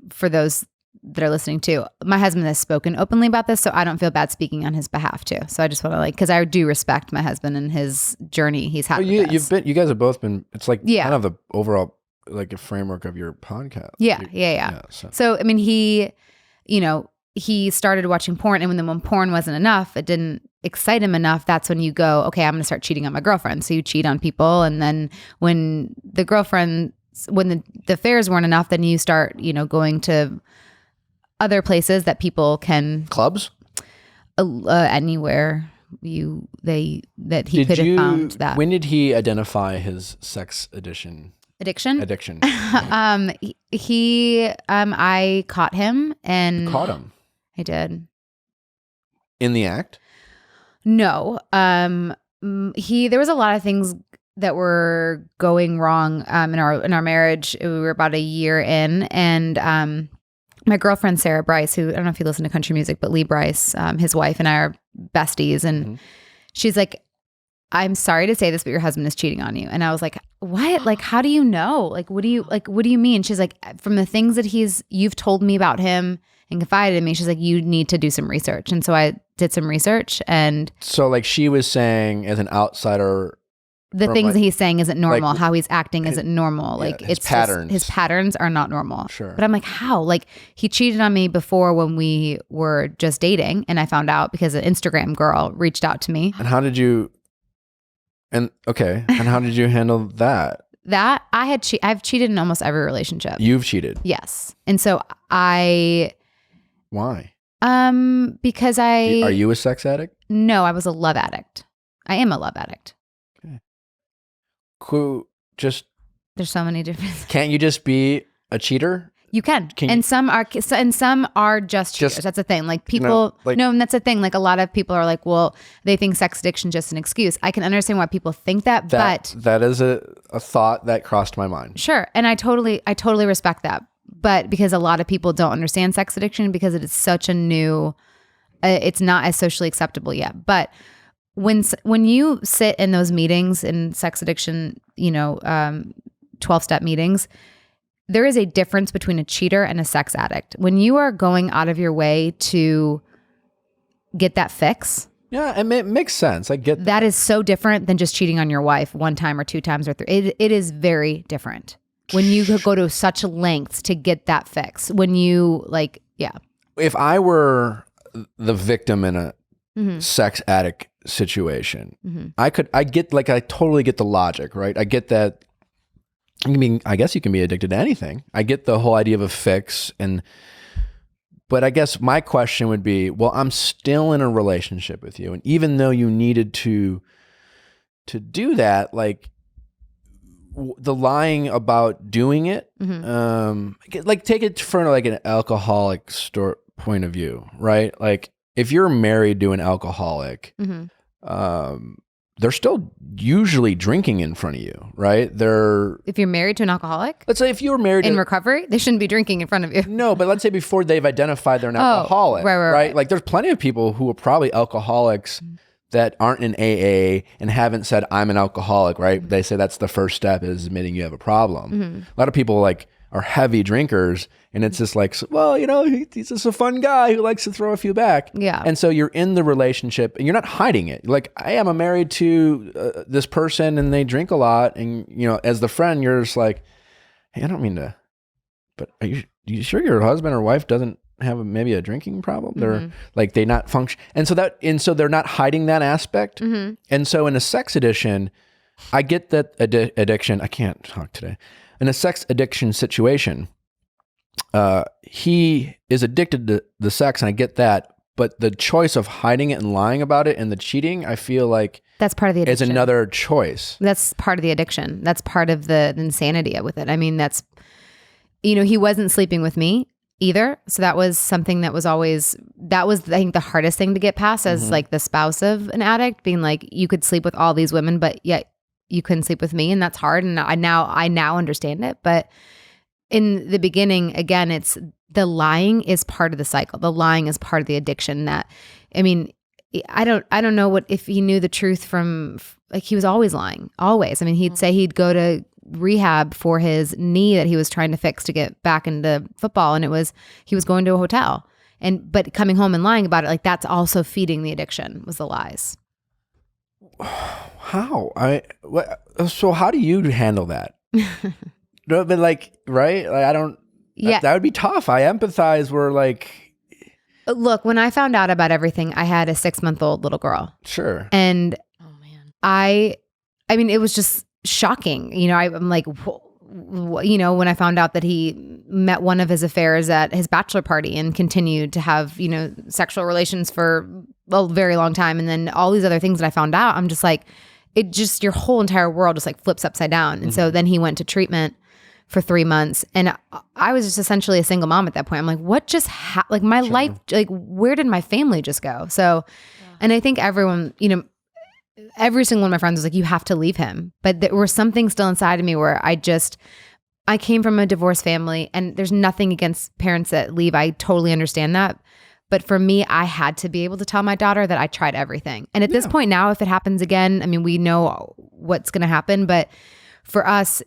for those that are listening too, my husband has spoken openly about this, so I don't feel bad speaking on his behalf too. So I just want to because I do respect my husband and his journey he's had. You guys have both been. It's like kind of the overall like a framework of your podcast. Yeah. So I mean, he started watching porn, and when porn wasn't enough, it didn't excite him enough. That's when you go, okay, I'm going to start cheating on my girlfriend. So you cheat on people, and then when the affairs weren't enough, then you start going to other places that people can clubs, anywhere he could have found that. When did he identify his sex addiction? I caught him and Caught him I did. in the act. No. There was a lot of things that were going wrong in our marriage. We were about a year in, and my girlfriend Sarah Bryce, who I don't know if you listen to country music, but Lee Bryce, his wife, and I are besties, and she's like, "I'm sorry to say this, but your husband is cheating on you." And I was like, "What? Like, how do you know? Like, what do you mean?" She's like, "From the things that you've told me about him and confided in me," she's like, "You need to do some research." And so I did some research, and so like she was saying as an outsider, the things like, that he's saying isn't normal. like, how he's acting isn't normal. Yeah, Like his it's patterns. His patterns are not normal. Sure. But I'm like, how? Like he cheated on me before when we were just dating, and I found out because an Instagram girl reached out to me. And how did you? And how did you handle that? That I've cheated in almost every relationship. You've cheated. Yes, and so I. Why? Because Are you a sex addict? No, I was a love addict. I am a love addict. Who just There's so many different. can't you just be a cheater? You can, Can and you- some are just cheaters. That's the thing. Like people, and that's the thing. Like a lot of people are like, well, they think sex addiction is just an excuse. I can understand why people think that, but that is a thought that crossed my mind. sure, and I totally respect that. But because a lot of people don't understand sex addiction because it is such a new, it's not as socially acceptable yet. But when you sit in those meetings in sex addiction, 12-step meetings, there is a difference between a cheater and a sex addict. When you are going out of your way to get that fix, Yeah, it makes sense. I get that is so different than just cheating on your wife one time or two times or three. It is very different when you go to such lengths to get that fix. When you if I were the victim in a Mm-hmm. sex addict situation, I totally get the logic, right? I get that. I guess you can be addicted to anything. I get the whole idea of a fix, but I guess my question would be, well, I'm still in a relationship with you, and even though you needed to do that, like the lying about doing it, like take it from like an alcoholic point of view, right? Like if you're married to an alcoholic, they're still usually drinking in front of you, right? if you're married to an alcoholic Let's say if you were married in to, recovery, they shouldn't be drinking in front of you. no, but let's say before they've identified they're an alcoholic, right. Like there's plenty of people who are probably alcoholics that aren't in AA and haven't said I'm an alcoholic, right? They say that's the first step is admitting you have a problem. A lot of people like are heavy drinkers, and it's just like, well, he's just a fun guy who likes to throw a few back. Yeah. And so you're in the relationship and you're not hiding it. Like, hey, I'm married to this person and they drink a lot. And, as the friend, you're just like, hey, I don't mean to, but are you sure your husband or wife doesn't have maybe a drinking problem? They're like, they not function. And so they're not hiding that aspect. And so in a sex addiction, I get that addiction. I can't talk today. In a sex addiction situation, he is addicted to the sex, and I get that. But the choice of hiding it and lying about it and the cheating, I feel like That's part of the addiction. is another choice. That's part of the addiction. That's part of the insanity with it. I mean, he wasn't sleeping with me either. So that was something that was I think the hardest thing to get past as like the spouse of an addict, being like, you could sleep with all these women, but yet you couldn't sleep with me. And that's hard. And I now understand it. But in the beginning, again, it's the lying is part of the cycle. The lying is part of the addiction. I don't know if he knew the truth from, like, he was always lying, always. I mean, he'd say he'd go to rehab for his knee that he was trying to fix to get back into football. And he was going to a hotel but coming home and lying about it. Like, that's also feeding the addiction, was the lies. How? So how do you handle that? No, but like, right? Like, I don't. Yeah, that would be tough. I empathize. We're like, look, when I found out about everything, I had a 6-month-old little girl. Sure. And Oh man. I mean, it was just shocking. I'm like, when I found out that he met one of his affairs at his bachelor party and continued to have, sexual relations for a very long time. And then all these other things that I found out, I'm just like, your whole entire world just like flips upside down. And so then he went to treatment for 3 months. And I was just essentially a single mom at that point. I'm like, what just like my life, like where did my family just go? So, and I think everyone, you know, every single one of my friends was like, you have to leave him. But there was something still inside of me where I came from a divorced family, and there's nothing against parents that leave. I totally understand that. But for me, I had to be able to tell my daughter that I tried everything. And at this point now, if it happens again, I mean, we know what's going to happen. But for us,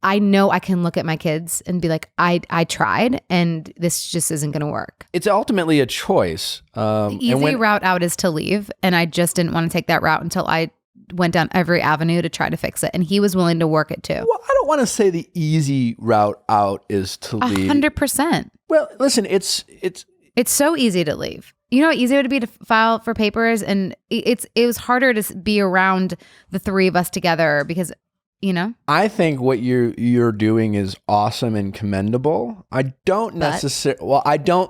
I know I can look at my kids and be like, I tried, and this just isn't going to work. It's ultimately a choice. The easy route out is to leave. And I just didn't want to take that route until I went down every avenue to try to fix it. And he was willing to work it too. Well, I don't want to say the easy route out is to leave. 100%. Well, listen, it's so easy to leave. You know how easy it would be to file for papers, and it was harder to be around the three of us together because, you know. I think what you're doing is awesome and commendable. I don't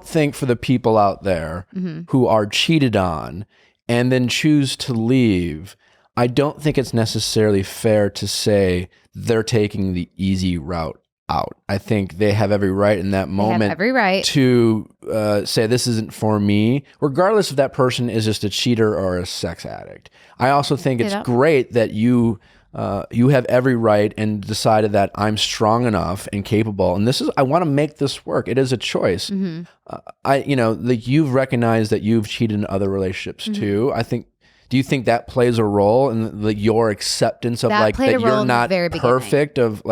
think for the people out there who are cheated on and then choose to leave, I don't think it's necessarily fair to say they're taking the easy route out. I think they have every right in that moment to say this isn't for me, regardless if that person is just a cheater or a sex addict. I also think it's great that you have every right and decided that I'm strong enough and capable, and I want to make this work. It is a choice. You've recognized that you've cheated in other relationships too. I think. Do you think that plays a role in your acceptance of that you're not perfect? Of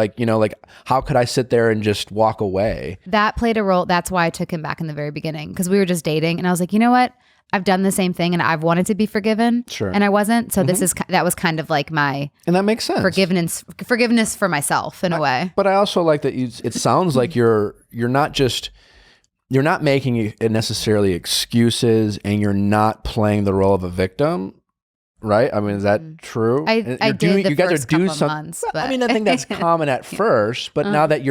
how could I sit there and just walk away? That played a role. That's why I took him back in the very beginning, because we were just dating, and I was like, you know what? I've done the same thing, and I've wanted to be forgiven, and I wasn't. So that was kind of like my and that makes sense. Forgiveness for myself in a way. But I also like that it sounds like you're not making necessarily excuses, and you're not playing the role of a victim. Right? I mean, is that true? I did the first couple of months. But. I mean, I think that's common at first, but now that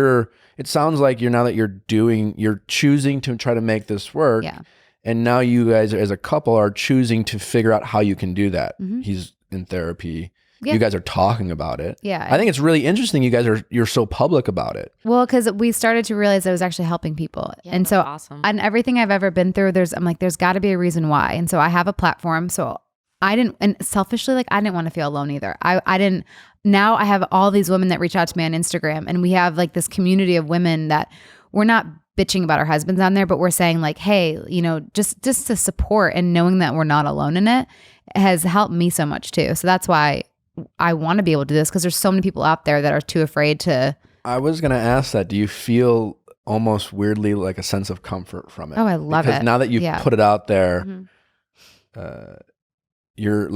it sounds like you're choosing to try to make this work. Yeah. And now you guys as a couple are choosing to figure out how you can do that. He's in therapy. Yeah. You guys are talking about it. Yeah. I think it's really interesting you're so public about it. Well, because we started to realize I was actually helping people. Yeah, and so awesome. On everything I've ever been through, there's got to be a reason why. And so I have a platform. So and selfishly, I didn't want to feel alone either. Now I have all these women that reach out to me on Instagram, and we have this community of women that we're not bitching about our husbands on there, but we're saying hey, just to support, and knowing that we're not alone in it has helped me so much too. So that's why I want to be able to do this, because there's so many people out there that are too afraid to. I was going to ask that. Do you feel almost weirdly like a sense of comfort from it? Oh, I love it. Because now that you've put it out there, you're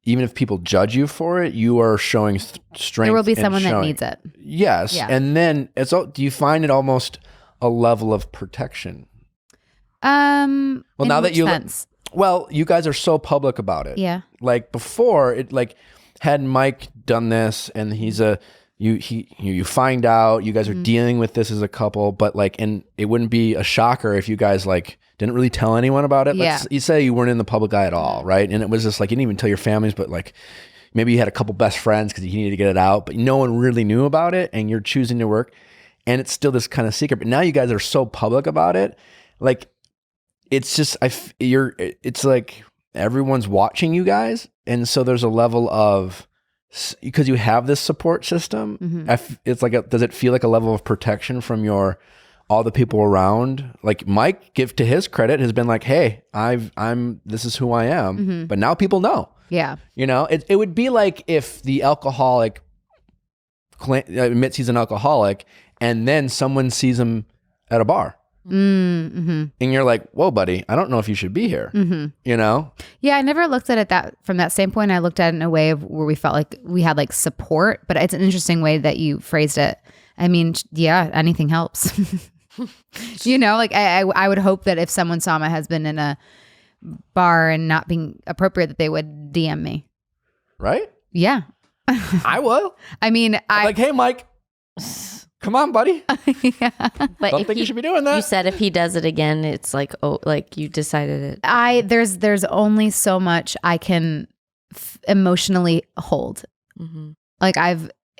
even if people judge you for it, you are showing strength. There will be someone that needs it. Yes. Yeah. And then do you find it almost a level of protection? Now that you guys are so public about it. Yeah. Before had Mike done this, and you find out you guys are dealing with this as a couple, but and it wouldn't be a shocker if you guys didn't really tell anyone about it. Yeah. You say you weren't in the public eye at all, right? And it was just you didn't even tell your families, but maybe you had a couple best friends because you needed to get it out, but no one really knew about it, and you're choosing to work, and it's still this kind of secret. But now you guys are so public about it, it's just it's everyone's watching you guys, and so there's a level of, because you have this support system, it's does it feel like a level of protection from all the people around? Mike, give to his credit, has been hey, this is who I am, but now people know. Yeah. It would be if the alcoholic admits he's an alcoholic, and then someone sees him at a bar. And you're whoa, buddy, I don't know if you should be here. Yeah, I never looked at it from that standpoint. I looked at it in a way of where we felt like we had support, but it's an interesting way that you phrased it. I mean, yeah, anything helps. I would hope that if someone saw my husband in a bar and not being appropriate, that they would DM me. Right? Yeah. I will. I mean, hey, Mike, come on, buddy. Yeah. But don't think you should be doing that. You said if he does it again, it's you decided it. There's only so much I can emotionally hold. And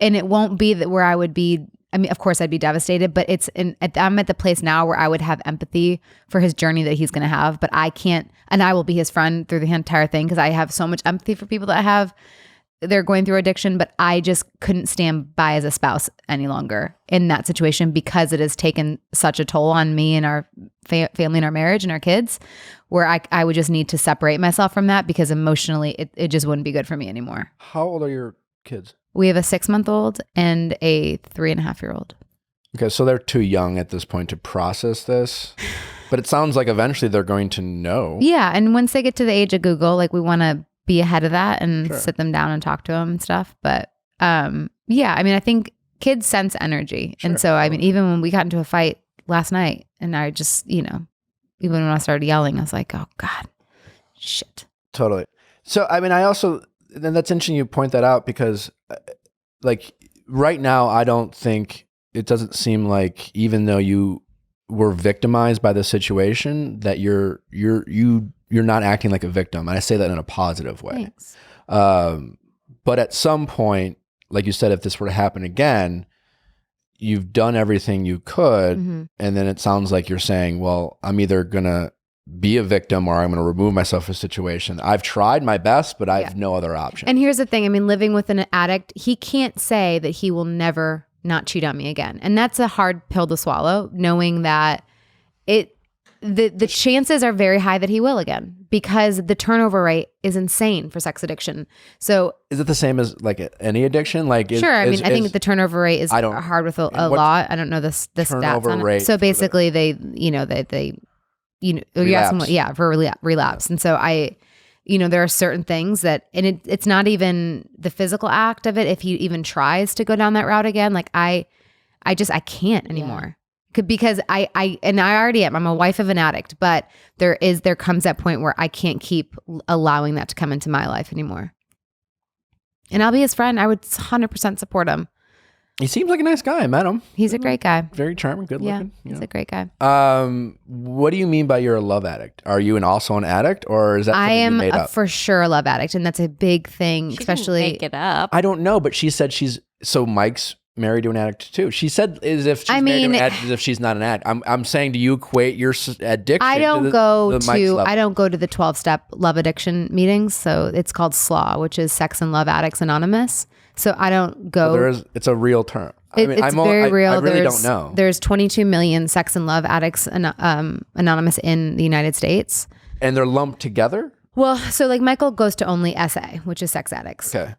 it won't be that where I would be I mean, of course I'd be devastated, but I'm at the place now where I would have empathy for his journey that he's going to have, but I can't, and I will be his friend through the entire thing because I have so much empathy for people that they're going through addiction, but I just couldn't stand by as a spouse any longer in that situation because it has taken such a toll on me and our family and our marriage and our kids, where I would just need to separate myself from that because emotionally it just wouldn't be good for me anymore. How old are your kids? We have a 6-month-old and a 3.5-year-old. Okay, so they're too young at this point to process this, but it sounds like eventually they're going to know. Yeah, and once they get to the age of Google, like we want to be ahead of that and Sure. sit them down and talk to them and stuff. But yeah, I mean, I think kids sense energy. Sure. And so, I mean, even when we got into a fight last night and I just, even when I started yelling, I was like, oh God, shit. Totally. So, I mean, then that's interesting you point that out because like right now, it doesn't seem like even though you were victimized by the situation that you're not acting like a victim. And I say that in a positive way. Thanks. But at some point, like you said, if this were to happen again, you've done everything you could. Mm-hmm. And then it sounds like you're saying, well, I'm either going to be a victim or I'm going to remove myself from a situation. I've tried my best, but I have no other option. And here's the thing. I mean, living with an addict, he can't say that he will never not cheat on me again. And that's a hard pill to swallow, knowing that the chances are very high that he will again because the turnover rate is insane for sex addiction. So is it the same as like any addiction? Like, sure. I mean, I think the turnover rate is hard with a lot. I don't know the stats on it. So basically they you're asking for relapse. And so there are certain things that, and it's not even the physical act of it. If he even tries to go down that route again, like I can't anymore. Because I already am. I'm a wife of an addict, but there comes that point where I can't keep allowing that to come into my life anymore. And I'll be his friend. I would 100% support him. He seems like a nice guy. I met him. He's a great guy. Very charming, good looking. Yeah, he's a great guy. What do you mean by you're a love addict? Are you also an addict, or is that something you made up? For sure a love addict, and that's a big thing, especially. Didn't make it up. I don't know, but she said Mike's married to an addict too. She said as if she's married to an addict, as if she's not an addict. I'm saying, do you equate your addiction? I don't go to the 12-step love addiction meetings. So it's called SLAW, which is Sex and Love Addicts Anonymous. So I don't go. It's a real term. It's very real. I really don't know. There's 22 million sex and love addicts anonymous in the United States. And they're lumped together? Well, so like Michael goes to only SA, which is sex addicts. Okay.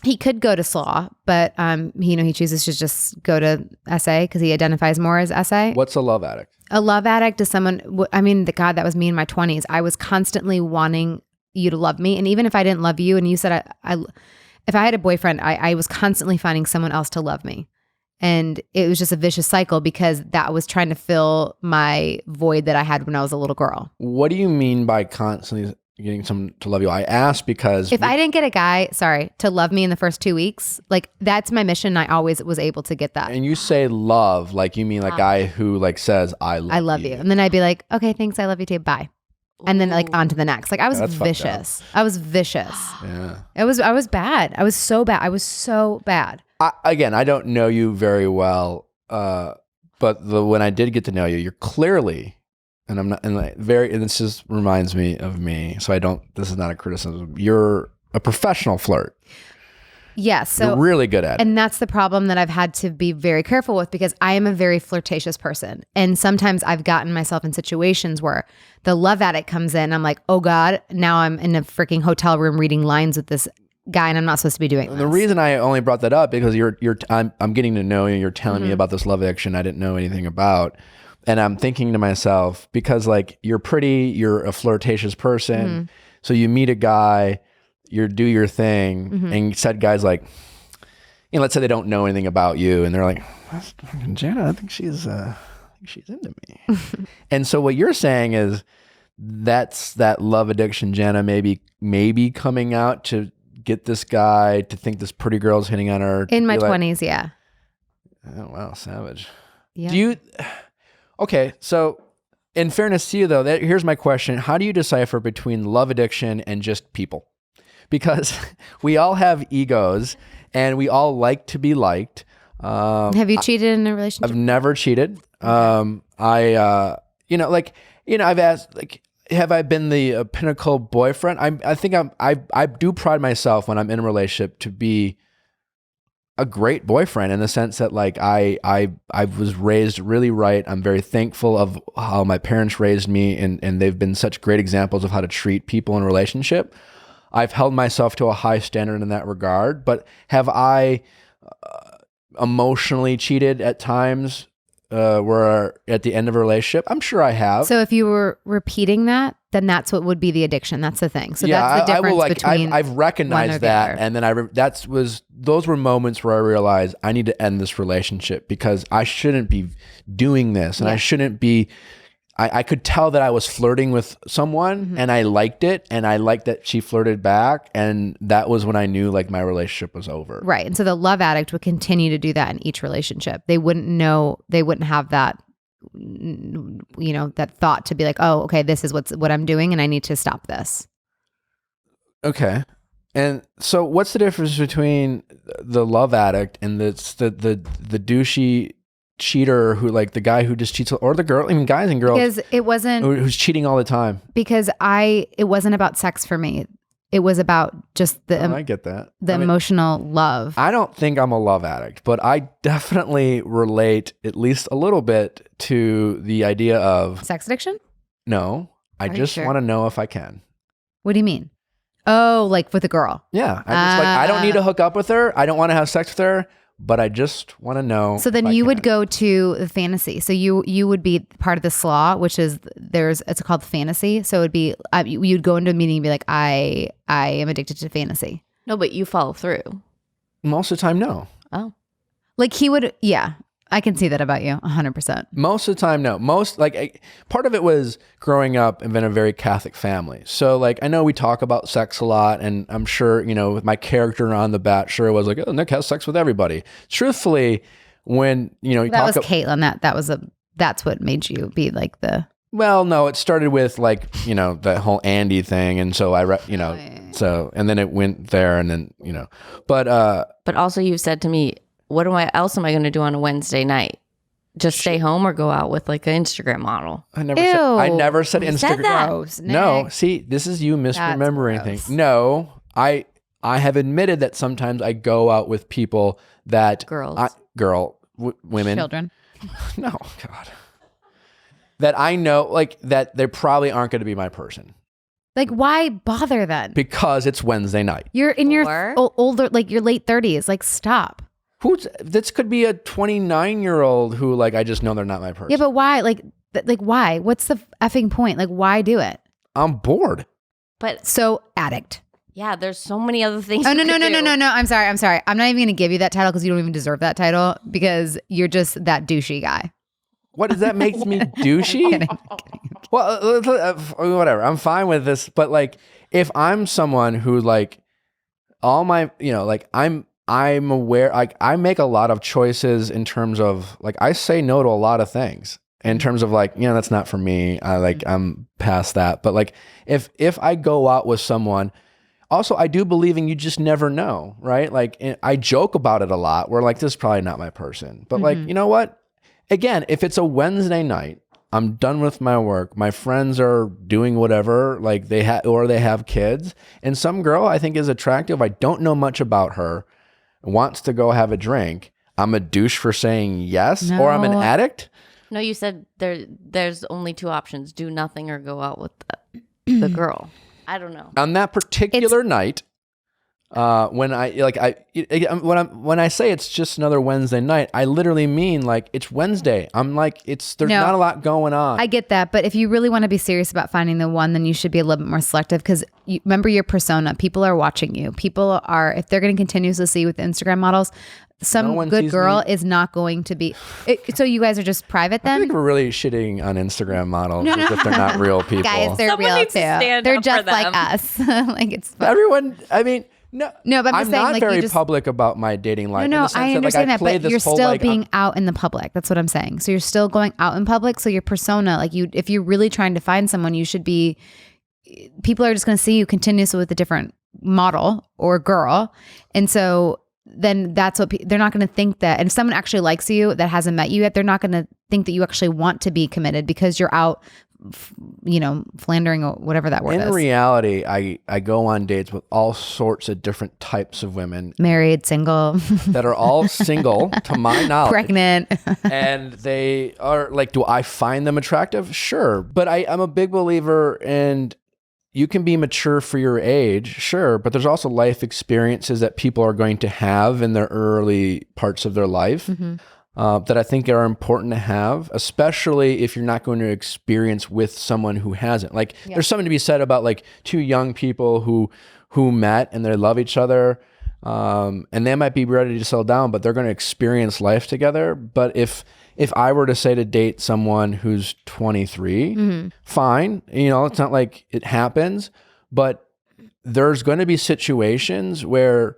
He could go to SLAW, but he chooses to just go to SA because he identifies more as SA. What's a love addict? A love addict is someone, God, that was me in my 20s. I was constantly wanting you to love me. And even if I didn't love you and you said, if I had a boyfriend, I was constantly finding someone else to love me. And it was just a vicious cycle because that was trying to fill my void that I had when I was a little girl. What do you mean by constantly getting someone to love you? I asked because if I didn't get a guy, to love me in the first 2 weeks, like that's my mission. I always was able to get that. And you say love, like you mean like guy who like says, I love you. And then I'd be like, okay, thanks. I love you too. Bye. And then like on to the next. Like I was vicious. I was vicious. Yeah. I was bad. I was so bad. I was so bad. I don't know you very well, but when I did get to know you, you're clearly, and this just reminds me of me. So this is not a criticism. You're a professional flirt. Yes. So you're really good at it. And that's the problem that I've had to be very careful with because I am a very flirtatious person. And sometimes I've gotten myself in situations where the love addict comes in. I'm like, oh God, now I'm in a freaking hotel room reading lines with this guy and I'm not supposed to be doing this. The reason I only brought that up because I'm getting to know you. You're telling me about this love addiction I didn't know anything about. And I'm thinking to myself, because like you're pretty, you're a flirtatious person. So you meet a guy, you do your thing, and said guys like, let's say they don't know anything about you, and they're like, Jana, I think she's into me. And so what you're saying is that's that love addiction, Jana, maybe coming out to get this guy to think this pretty girl's hitting on her. In my 20s, yeah. Oh, wow, savage. Yeah. Okay, so in fairness to you though, here's my question. How do you decipher between love addiction and just people? Because we all have egos and we all like to be liked. Have you cheated in a relationship? I've never cheated. I've asked, like, have I been the pinnacle boyfriend? I think I do pride myself when I'm in a relationship to be a great boyfriend, in the sense that, like, I was raised really right. I'm very thankful of how my parents raised me, and they've been such great examples of how to treat people in a relationship. I've held myself to a high standard in that regard. But have I emotionally cheated at times where at the end of a relationship? I'm sure I have. So if you were repeating that, then that's what would be the addiction. That's the thing. So that's the difference between I've recognized that, and then those were moments where I realized I need to end this relationship because I shouldn't be doing this, and I shouldn't be. I could tell that I was flirting with someone, and I liked it, and I liked that she flirted back, and that was when I knew, like, my relationship was over. Right. And so the love addict would continue to do that in each relationship. They wouldn't have that, that thought to be like, oh, okay, this is what I'm doing, and I need to stop this. Okay. And so what's the difference between the love addict and the douchey cheater who, like, the guy who just cheats, or the girl, I mean, guys and girls, because it wasn't who's cheating all the time? Because it wasn't about sex for me. It was about just I get that. Emotional love. I don't think I'm a love addict, but I definitely relate at least a little bit to the idea of sex addiction. No, I just want to know if I can. What do you mean? Oh, like with a girl? Yeah, I don't need to hook up with her. I don't want to have sex with her. But I just want to know. So then you would go to the fantasy. So you would be part of the slaw, which is it's called fantasy. So it would be you'd go into a meeting and be like, I am addicted to fantasy. No, but you follow through. Most of the time, no. Oh, like he would. Yeah, I can see that about you 100%. Most of the time, no. Part of it was growing up in a very Catholic family. So, like, I know we talk about sex a lot, and I'm sure, with my character on The Bachelor, it was like, oh, Nick has sex with everybody. Truthfully, when, that was Caitlin. That's what made you be like the... Well, no, it started with, like, that whole Andy thing. And so and then it went there, and then, but also you've said to me, what else am I going to do on a Wednesday night? Just stay home or go out with, like, an Instagram model? I never said Instagram. Said that. Gross, no, see, this is you misremembering things. No, I have admitted that sometimes I go out with people that women, children. No, God, that I know, like, that they probably aren't going to be my person. Like, why bother then? Because it's Wednesday night. You're in your older, like, your late 30s. Like, stop. This could be a 29-year-old who, like, I just know they're not my person. Yeah, but why? Like why? What's the effing point? Like, why do it? I'm bored. But so addict. Yeah, there's so many other things. Oh, no. I'm sorry. I'm not even going to give you that title because you don't even deserve that title because you're just that douchey guy. What does that make me douchey? Kidding. Well, whatever. I'm fine with this. But, like, if I'm someone who, like, all my, like, I'm aware, like, I make a lot of choices in terms of, like, I say no to a lot of things in terms of, like, that's not for me. I'm past that. But, like, if I go out with someone, also, I do believe in you just never know, right? Like, I joke about it a lot. We're like, this is probably not my person. But, like, you know what? Again, if it's a Wednesday night, I'm done with my work. My friends are doing whatever, like, they have kids. And some girl I think is attractive. I don't know much about her. Wants to go have a drink. I'm a douche for saying yes, or I'm an addict. No, you said there's only two options: do nothing or go out with the girl. I don't know. On that particular night, when I say it's just another Wednesday night, I literally mean, like, it's Wednesday. I'm like, there's not a lot going on. I get that, but if you really want to be serious about finding the one, then you should be a little bit more selective because remember your persona. People are watching you. People are, if they're going to continuously see with Instagram models, some good girl is not going to be. So you guys are just private then? I think we're really shitting on Instagram models as if they're not real people. Guys, they're Someone real needs too. to stand They're up just for them. like us. Like, it's fun. Everyone, I mean, no, but I'm saying, not like, very public about my dating life. No, in the sense I understand that, that, but you're whole, still like, being out in the public. That's what I'm saying. So you're still going out in public. So your persona, like, if you're really trying to find someone, you should be. People are just going to see you continuously with a different model or girl, and so then that's what they're not going to think that. And if someone actually likes you that hasn't met you yet, they're not going to think that you actually want to be committed because you're out, philandering or whatever that word is. In reality, I go on dates with all sorts of different types of women. Married, single. That are all single, to my knowledge. Pregnant. And they are like, do I find them attractive? Sure. But I'm a big believer in you can be mature for your age, sure, but there's also life experiences that people are going to have in their early parts of their life that I think are important to have, especially if you're not going to experience with someone who hasn't. Like, there's something to be said about like two young people who met and they love each other, and they might be ready to settle down, but they're going to experience life together. But if I were to say to date someone who's 23, fine. It's not like it happens, but there's going to be situations where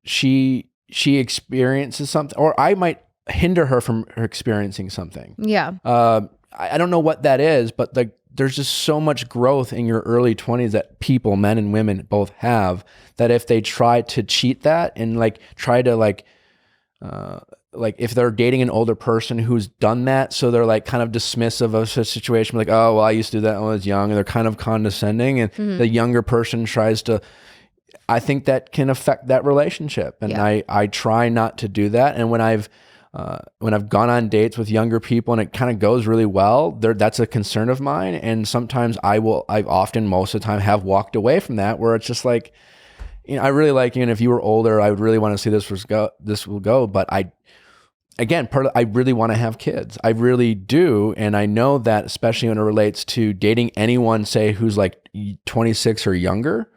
she experiences something, or I might hinder her from her experiencing something. Yeah. I don't know what that is, but there's just so much growth in your early 20s that people, men and women, both have, that if they try to cheat that and try to if they're dating an older person who's done that, so they're kind of dismissive of a situation, like, oh, well, I used to do that when I was young, and they're kind of condescending, and the younger person tries to, I think that can affect that relationship. And I try not to do that. And when I've gone on dates with younger people and it kind of goes really well, that's a concern of mine. And sometimes I've often, most of the time, have walked away from that, where it's just like, I really like you, and if you were older, I would really want to see this will go. But I really want to have kids. I really do. And I know that, especially when it relates to dating anyone, say, who's 26 or younger,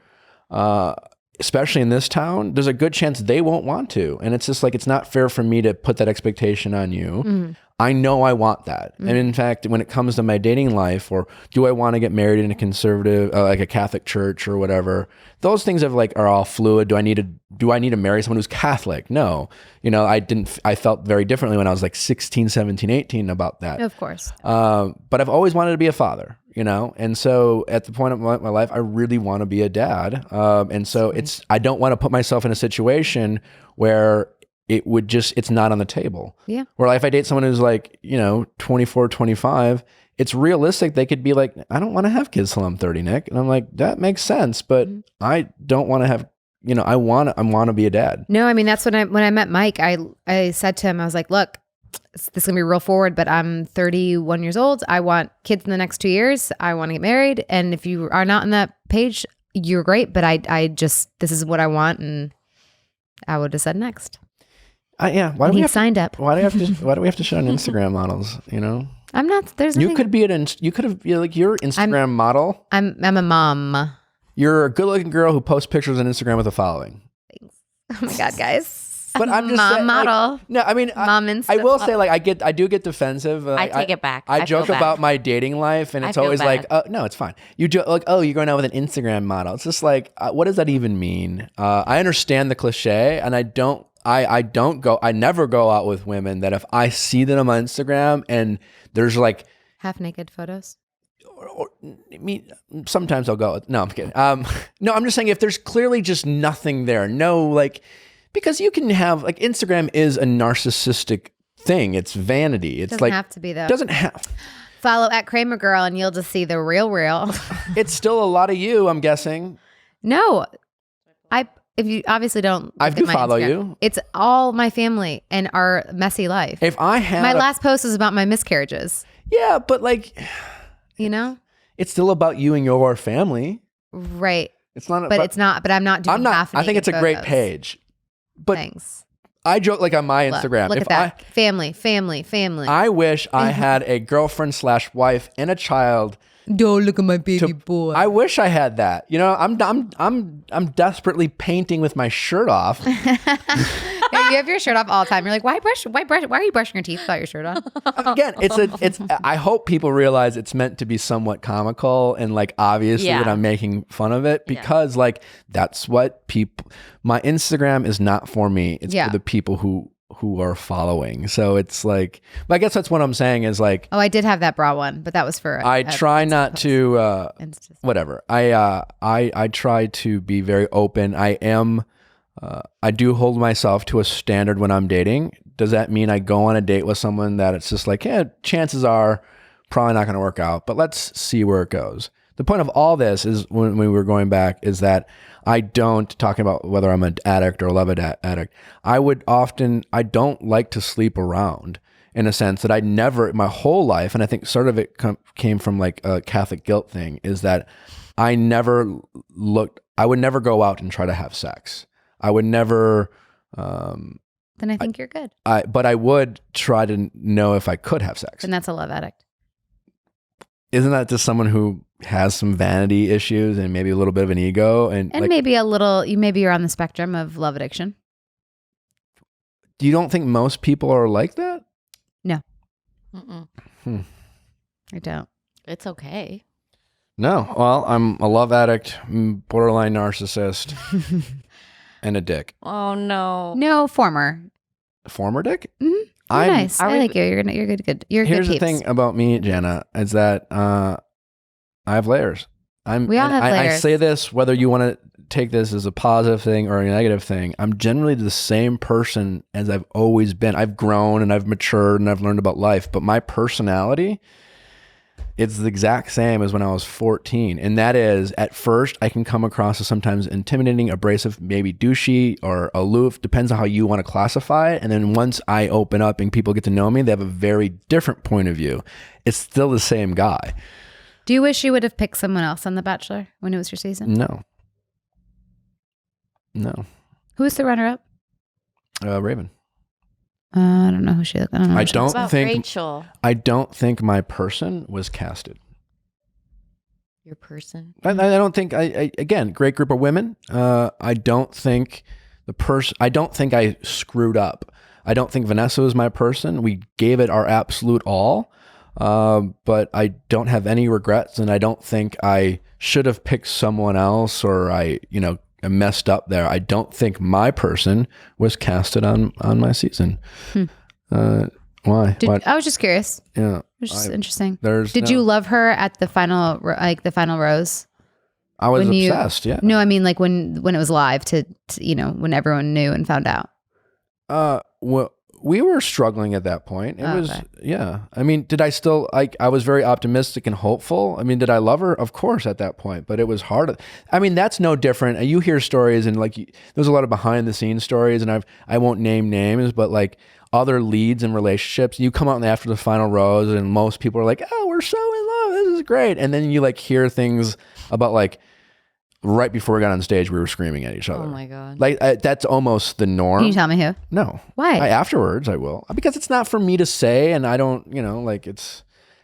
especially in this town, there's a good chance they won't want to. And it's just it's not fair for me to put that expectation on you. I know I want that. And in fact, when it comes to my dating life, or do I want to get married in a conservative, like a Catholic church or whatever, those things are all fluid. Do I need to marry someone who's Catholic? No. I felt very differently when I was 16, 17, 18 about that. Of course. But I've always wanted to be a father, and so at the point of my life, I really want to be a dad. And so I don't want to put myself in a situation where it's not on the table. Yeah. Where if I date someone who's 24, 25, it's realistic. They could be like, I don't want to have kids till I'm 30, Nick. And I'm like, that makes sense, but I don't want to have, I want to be a dad. No, I mean, that's when I met Mike, I said to him, I was like, look, this is going to be real forward, but I'm 31 years old. I want kids in the next 2 years. I want to get married. And if you are not on that page, you're great. But I just, this is what I want. And I would have said next. Yeah. Why do we signed up? Why do we have to shit on Instagram models? I'm not. There's. You could be you're Instagram model. I'm a mom. You're a good-looking girl who posts pictures on Instagram with a following. Thanks. Oh my god, guys. But I'm just mom saying, model. No, I mean, I will say, I do get defensive. I take it back. I joke about my dating life, and it's always no, it's fine. You joke you're going out with an Instagram model. It's just what does that even mean? I understand the cliche, and I never go out with women that if I see them on Instagram and there's half naked photos. Sometimes I'll go. No, I'm kidding. No, I'm just saying if there's clearly just nothing there, because you can have Instagram is a narcissistic thing. It's vanity. It's doesn't have to be though. Doesn't have. Follow at Kramer Girl and you'll just see the real. It's still a lot of you, I'm guessing. No, if you obviously don't, I do follow you. It's all my family and our messy life. If I had my last post was about my miscarriages. Yeah, but it's still about you and your family, right? It's not, but it's not. But I'm not doing. I think it's a great page. But thanks. I joke on my Instagram. Look at that. Family. I wish I had a girlfriend/wife and a child. Don't look at my baby boy. I wish I had that. I'm desperately painting with my shirt off. You have your shirt off all the time. You're like, why are you brushing your teeth without your shirt on? Again, I hope people realize it's meant to be somewhat comical and obviously that I'm making fun of it because that's what my Instagram is not for me. It's for the people who are following. So it's I guess that's what I'm saying is oh, I did have that bra one, but that was for I try not to whatever. I try to be very open. I am I do hold myself to a standard when I'm dating. Does that mean I go on a date with someone that it's just like, yeah, chances are probably not going to work out, but let's see where it goes. The point of all this is when we were going back is that I don't, talking about whether I'm an addict or a love addict, I don't like to sleep around, in a sense that I never, my whole life, and I think sort of it came from like a Catholic guilt thing, is that I would never go out and try to have sex. I would never. Then I think you're good. But I would try to know if I could have sex. And that's a love addict. Isn't that just someone who has some vanity issues and maybe a little bit of an ego and like, maybe a little? Maybe you're on the spectrum of love addiction. You don't think most people are like that? No. I don't. It's okay. No. Well, I'm a love addict, borderline narcissist, and a dick. Oh no. No, former dick? Mm-hmm. Nice. I like you. You're good. You're Here's good. The thing about me, Jana, is that I have layers. We all have layers. I say this whether you want to take this as a positive thing or a negative thing. I'm generally the same person as I've always been. I've grown and I've matured and I've learned about life, but my personality, it's the exact same as when I was 14. And that is, at first, I can come across as sometimes intimidating, abrasive, maybe douchey or aloof, depends on how you want to classify it. And then once I open up and people get to know me, they have a very different point of view. It's still the same guy. Do you wish you would have picked someone else on The Bachelor when it was your season? No. Who's the runner-up? Raven. I don't know who she. I don't think Rachel. I don't think my person was casted. Your person? I don't think. Again, great group of women. I don't think I don't think I screwed up. I don't think Vanessa was my person. We gave it our absolute all, but I don't have any regrets, and I don't think I should have picked someone else, or I messed up there. I don't think my person was casted on my season. Why? I was just curious. Yeah, it was just interesting. Did you love her at the final, the final rose? I was obsessed. Yeah. No, I mean like when it was live to when everyone knew and found out. Well, we were struggling at that point. It was, yeah. I mean, did I still, I was very optimistic and hopeful. I mean, did I love her? Of course at that point, but it was hard. I mean, that's no different. You hear stories and there's a lot of behind the scenes stories, and I won't name names, but like other leads in relationships, you come out after the final rose and most people are like, oh, we're so in love. This is great. And then you hear things about right before we got on stage, we were screaming at each other. Oh my God. That's almost the norm. Can you tell me who? No. Why? Afterwards, I will. Because it's not for me to say, and I don't, it's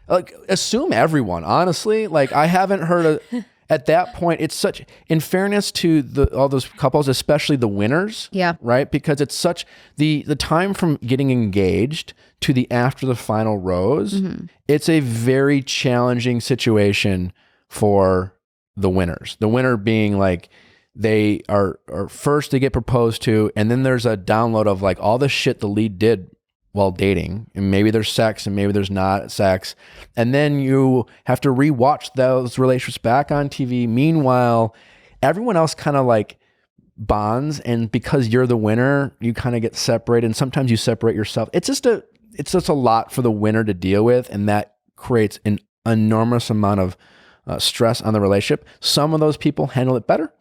assume everyone, honestly. I haven't heard at that point, it's such, in fairness to all those couples, especially the winners. Yeah. Right? Because it's such, the time from getting engaged to the after the final rose, it's a very challenging situation for the winners. The winner being they are first, they get proposed to, and then there's a download of all the shit the lead did while dating, and maybe there's sex and maybe there's not sex, and then you have to rewatch those relationships back on TV. Meanwhile, everyone else kind of bonds, and because you're the winner, you kind of get separated, and sometimes you separate yourself. It's just a lot for the winner to deal with, and that creates an enormous amount of stress on the relationship. Some of those people handle it better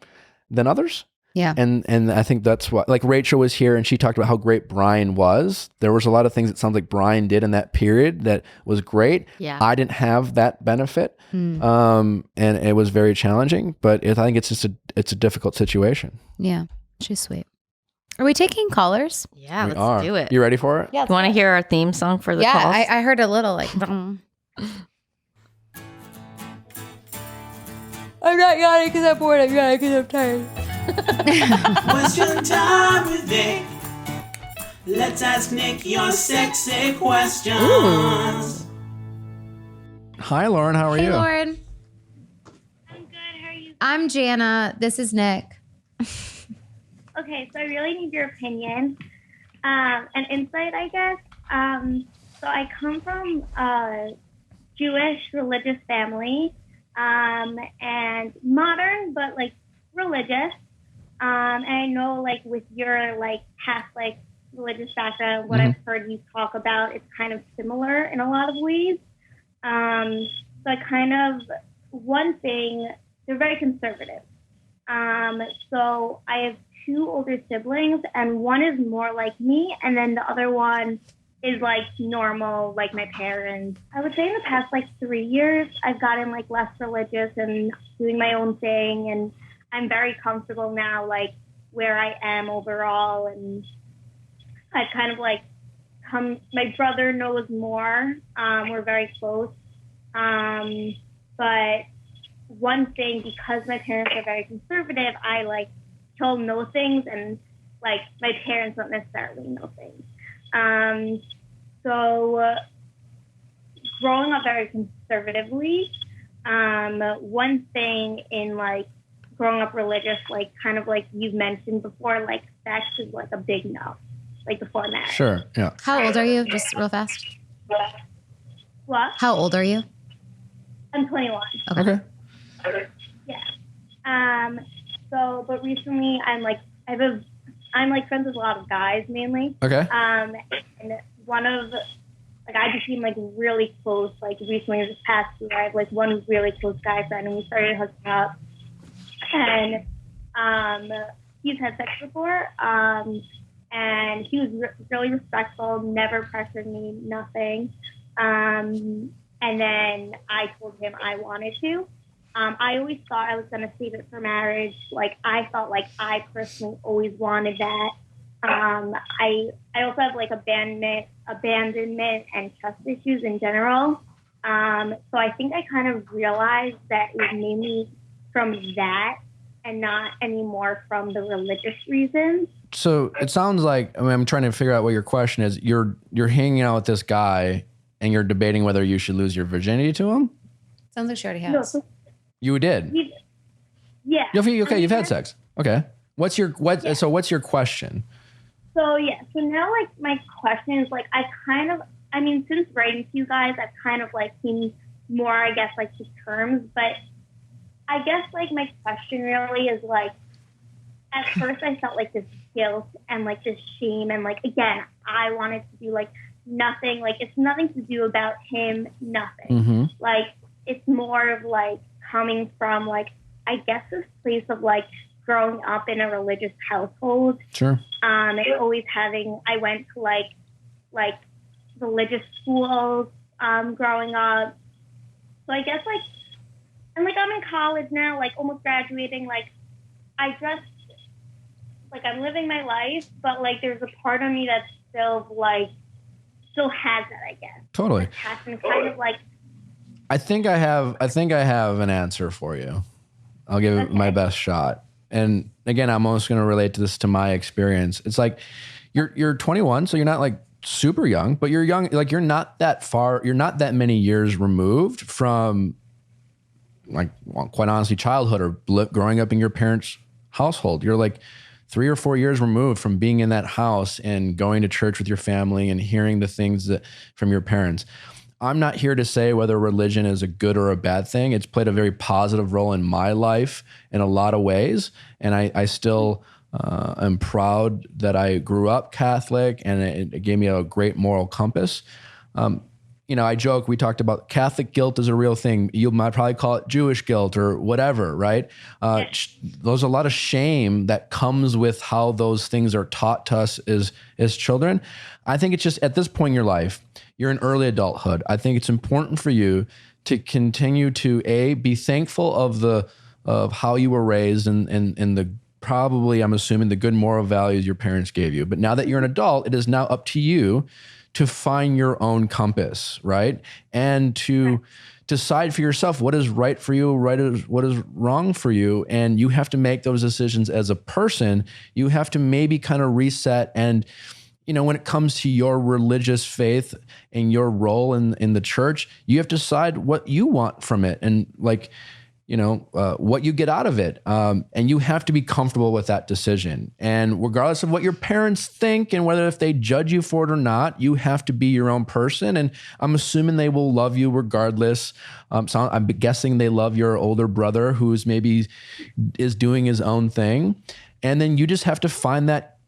than others. Yeah. And I think that's what, Rachel was here and she talked about how great Brian was. There was a lot of things that sounds like Brian did in that period that was great. Yeah. I didn't have that benefit. And it was very challenging, but I think it's a difficult situation. Yeah. She's sweet. Are we taking callers? Yeah, let's do it. You ready for it? Yeah. You want to hear our theme song for the calls? Yeah, I heard a little I'm not yawning because I'm bored. I'm yawning because I'm tired. Question time with Nick. Let's ask Nick your sexy questions. Hi, Lauren. How are you? Hey, Lauren. I'm good. How are you? I'm Jana. This is Nick. Okay, so I really need your opinion and insight, I guess. So I come from a Jewish religious family, and modern, but religious. And I know, like, with your, like, Catholic religious background, what I've heard you talk about, it's kind of similar in a lot of ways. So I kind of, one thing, they're very conservative. So I have 2 older siblings, and one is more like me, and then the other one is like normal, like my parents. I would say in the past like 3 years, I've gotten like less religious and doing my own thing, and I'm very comfortable now, like where I am overall, and I've kind of like my brother knows more. We're very close. But one thing, because my parents are very conservative, I like tell them no things, and like my parents don't necessarily know things. So growing up very conservatively, one thing in like growing up religious, like kind of like you've mentioned before, like sex is like a big no, like before marriage. Sure. Yeah. How old are you? Just real fast. What? How old are you? I'm 21. Okay. Yeah. So, but recently I'm like friends with a lot of guys mainly. Okay. And one of, like, I became like really close, like recently this past year. I have like one really close guy friend, and we started hooking up. And he's had sex before. And he was really respectful, never pressured me, nothing. And then I told him I wanted to. I always thought I was going to save it for marriage. Like, I felt like I personally always wanted that. I also have like abandonment and trust issues in general. So I think I kind of realized that it was mainly from that and not anymore from the religious reasons. So it sounds like, I mean, I'm trying to figure out what your question is. You're hanging out with this guy and you're debating whether you should lose your virginity to him? Sounds like she already has. No, so You did? yeah. Okay, you've had sex. Okay. What's your question? So now like my question is like, since writing to you guys, I've kind of like seen more, I guess, like to terms, but I guess like my question really is like, at first I felt like this guilt and like this shame, and like, again, I wanted to do like nothing, like it's nothing to do about him, nothing. Mm-hmm. Like, it's more of like coming from like, I guess, this place of like growing up in a religious household. Sure. And always I went to like religious schools growing up. So I guess like, and like I'm in college now, like almost graduating, like I just, like I'm living my life, but like there's a part of me that still has that, I guess. Totally. Passion, kind of like, I think I have an answer for you. I'll give it my best shot. And again, I'm almost going to relate to my experience. It's like you're 21, so you're not like super young, but you're young. Like you're not that many years removed from, like, well, quite honestly, childhood or growing up in your parents' household. You're like 3 or 4 years removed from being in that house and going to church with your family and hearing the things from your parents. I'm not here to say whether religion is a good or a bad thing. It's played a very positive role in my life in a lot of ways. And I still am proud that I grew up Catholic, and it gave me a great moral compass. I joke, we talked about Catholic guilt is a real thing. You might probably call it Jewish guilt or whatever, right? There's a lot of shame that comes with how those things are taught to us as children. I think it's just at this point in your life, you're in early adulthood. I think it's important for you to continue to be thankful of how you were raised and the probably, I'm assuming, the good moral values your parents gave you. But now that you're an adult, it is now up to you to find your own compass, right? And to decide for yourself what is right for you, what is wrong for you. And you have to make those decisions as a person. You have to maybe kind of reset. And, when it comes to your religious faith and your role in the church, you have to decide what you want from it and what you get out of it. And you have to be comfortable with that decision. And regardless of what your parents think and whether if they judge you for it or not, you have to be your own person. And I'm assuming they will love you regardless. So I'm guessing they love your older brother who's maybe is doing his own thing. And then you just have to find that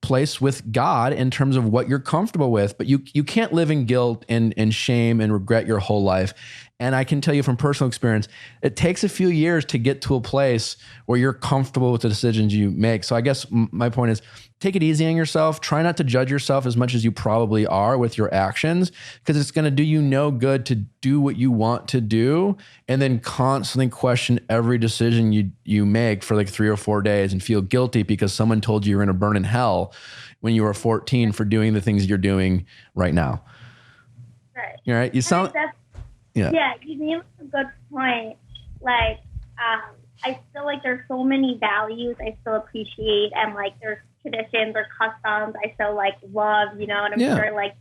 place with God in terms of what you're comfortable with. But you can't live in guilt and shame and regret your whole life. And I can tell you from personal experience, it takes a few years to get to a place where you're comfortable with the decisions you make. So I guess my point is, take it easy on yourself. Try not to judge yourself as much as you probably are with your actions, because it's going to do you no good to do what you want to do and then constantly question every decision you make for like 3 or 4 days and feel guilty because someone told you you're going to burn in hell when you were 14 for doing the things you're doing right now. Right. All right. You sound... Yeah, you made a good point. Like, I feel like there's so many values I still appreciate, and like there's traditions or customs I still like love, and I'm sure like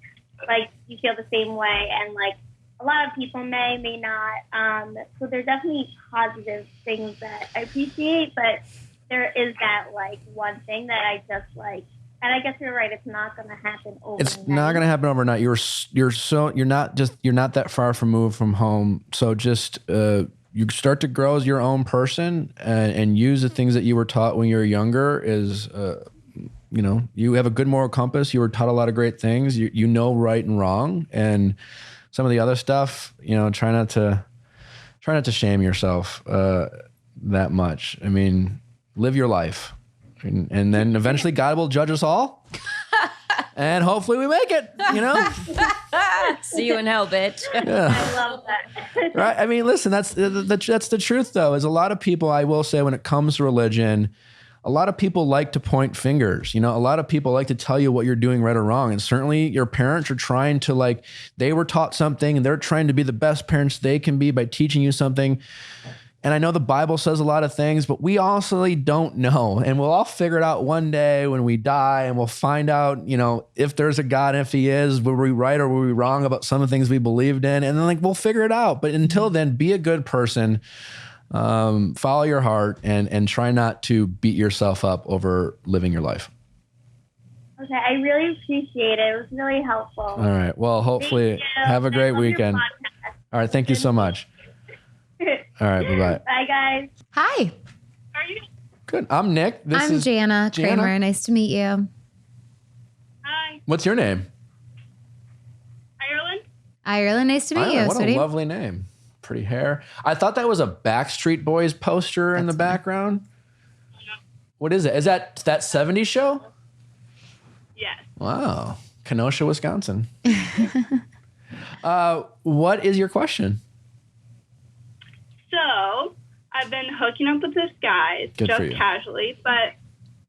you feel the same way, and like a lot of people may not. So there's definitely positive things that I appreciate, but there is that like one thing that I just like. And I guess you're right. It's not going to happen overnight. It's not going to happen overnight. You're not that far removed from home. So just you start to grow as your own person and use the things that you were taught when you were younger. Is you have a good moral compass. You were taught a lot of great things. You know right and wrong, and some of the other stuff. Try not to shame yourself that much. I mean, live your life. And then eventually God will judge us all. And hopefully we make it, See you in hell, bitch. Yeah. I love that. Right? I mean, listen, that's the truth, though, is a lot of people, I will say, when it comes to religion, a lot of people like to point fingers. A lot of people like to tell you what you're doing right or wrong. And certainly your parents are trying to, they were taught something and they're trying to be the best parents they can be by teaching you something. And I know the Bible says a lot of things, but we also don't know. And we'll all figure it out one day when we die, and we'll find out, if there's a God, and if he is, were we right or were we wrong about some of the things we believed in? And then we'll figure it out. But until then, be a good person, follow your heart, and try not to beat yourself up over living your life. Okay, I really appreciate it. It was really helpful. All right. Well, hopefully have a great weekend. All right. Thank you so much. All right, bye-bye. Bye, guys. Hi, How are you? Good. I'm Nick. I'm Jana Kramer. Nice to meet you. Hi. What's your name? Ireland, nice to meet you. What sweetie. a lovely name. Pretty hair. I thought that was a Backstreet Boys poster in the background. What is it? Is that 70s show? Yes. Wow. Kenosha, Wisconsin. What is your question? So, I've been hooking up with this guy Good for just you. casually, but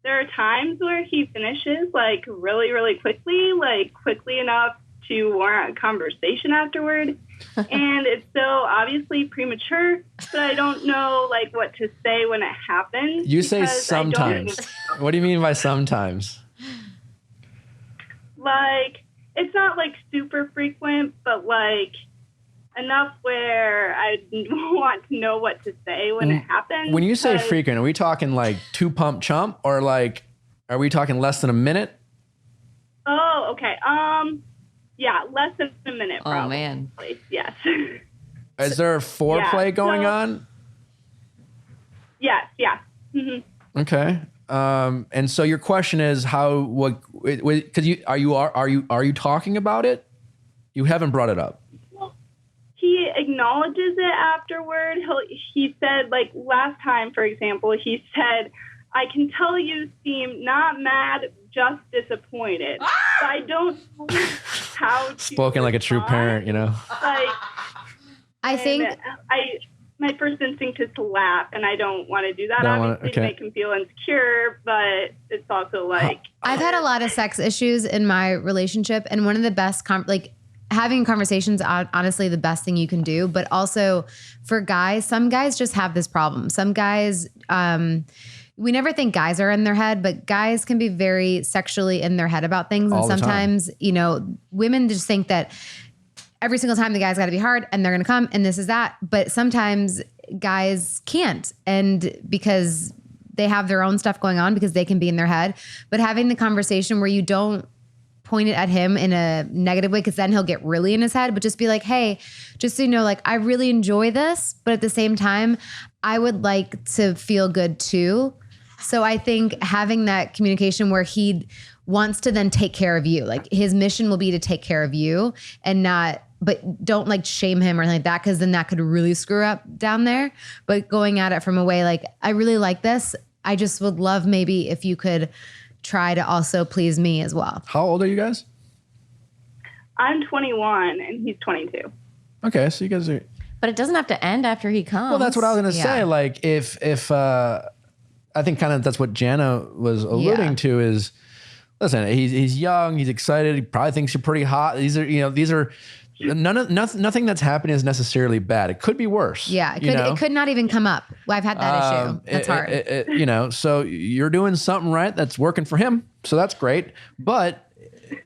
there are times where he finishes really, really quickly enough to warrant a conversation afterward. And it's so obviously premature, but I don't know what to say when it happens. You say because I don't- sometimes. What do you mean by sometimes? It's not super frequent, but enough where I want to know what to say when it happens. When you say because- frequent, are we talking 2 pump chump, or are we talking less than a minute? Oh, okay. Yeah, less than a minute, Oh, probably. man. Yes. Is there foreplay Yeah, going so- on? Yes, yeah. hmm Okay. And so your question is because are you talking about it? You haven't brought it up. He acknowledges it afterward. He said, last time, for example, he said, I can tell you seem not mad, just disappointed. So I don't know how to Spoken like a true respond. parent, I think My first instinct is to laugh, and I don't want to do that, Don't wanna- obviously, okay. to make him feel insecure, but it's also I've had a lot of sex issues in my relationship, and one of the best, having conversations, honestly, the best thing you can do. But also for guys, some guys just have this problem. Some guys, we never think guys are in their head, but guys can be very sexually in their head about things. All And the sometimes, women just think that every single time the guy's got to be hard and they're going to come and this is that. But sometimes guys can't. And because they have their own stuff going on, because they can be in their head. But having the conversation where you don't point it at him in a negative way, because then he'll get really in his head, but just be like, hey, just so you know, I really enjoy this, but at the same time, I would like to feel good too. So I think having that communication where he wants to then take care of you, like his mission will be to take care of you and not, but don't like shame him or anything like that, because then that could really screw up down there. But going at it from a way like, I really like this. I just would love maybe if you could try to also please me as well. How old are you guys? I'm 21 and he's 22. Okay, so you guys are. But it doesn't have to end after he comes. Well, that's what I was gonna Yeah. say. Like, if I think kind of that's what Jana was alluding to is, listen, he's young, he's excited, he probably thinks you're pretty hot. These are nothing that's happening is necessarily bad. It could be worse. Yeah, it could not even come up. Well, I've had that issue. That's hard. So you're doing something right that's working for him. So that's great. But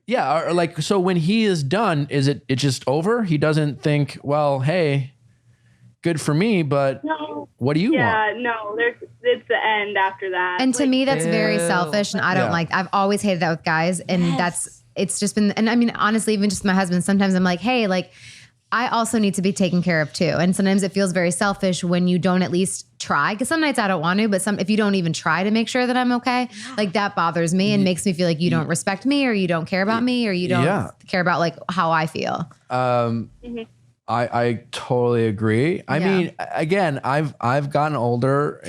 yeah, like, so when he is done, is it just over? He doesn't think, well, hey, good for me, but No. what do you want? Yeah, no, it's the end after that. And to Like, me, that's very Ew. selfish, and I don't Yeah. like. I've always hated that with guys, and it's just been. And I mean, honestly, even just my husband. Sometimes I'm like, hey, like, I also need to be taken care of too. And sometimes it feels very selfish when you don't at least try. Because some nights I don't want to, but if you don't even try to make sure that I'm okay, like that bothers me and makes me feel like you don't respect me, or you don't care about me, or you don't care about like how I feel. I totally agree. I mean, again, I've gotten older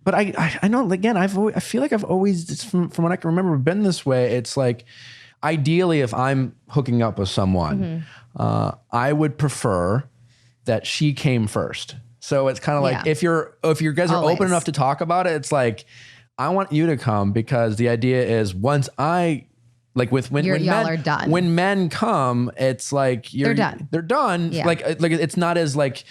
but I know, again, I feel like I've always, from what I can remember, been this way. It's like, ideally, if I'm hooking up with someone, I would prefer that she came first. So it's kind of like, if you guys are open enough to talk about it, it's like, I want you to come, because the idea is once I, like when y'all are done. When men come, it's like They're done. They're done. Yeah. Like it's not as like,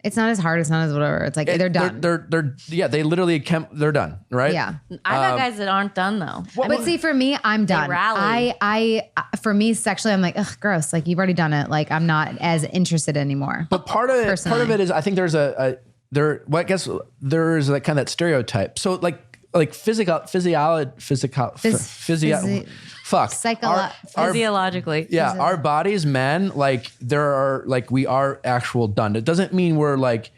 It's not as hard. It's not as whatever. It's like they're done. They literally they're done, right? Yeah. I've had guys that aren't done though. But see, for me, I'm done. rally. For me, sexually, I'm like, ugh, gross. Like, you've already done it. Like, I'm not as interested anymore. But part of it is, I think there's I guess there is like kind of that stereotype. So like Physiologically. Yeah, our bodies, men, like we are actual done. It doesn't mean we're like,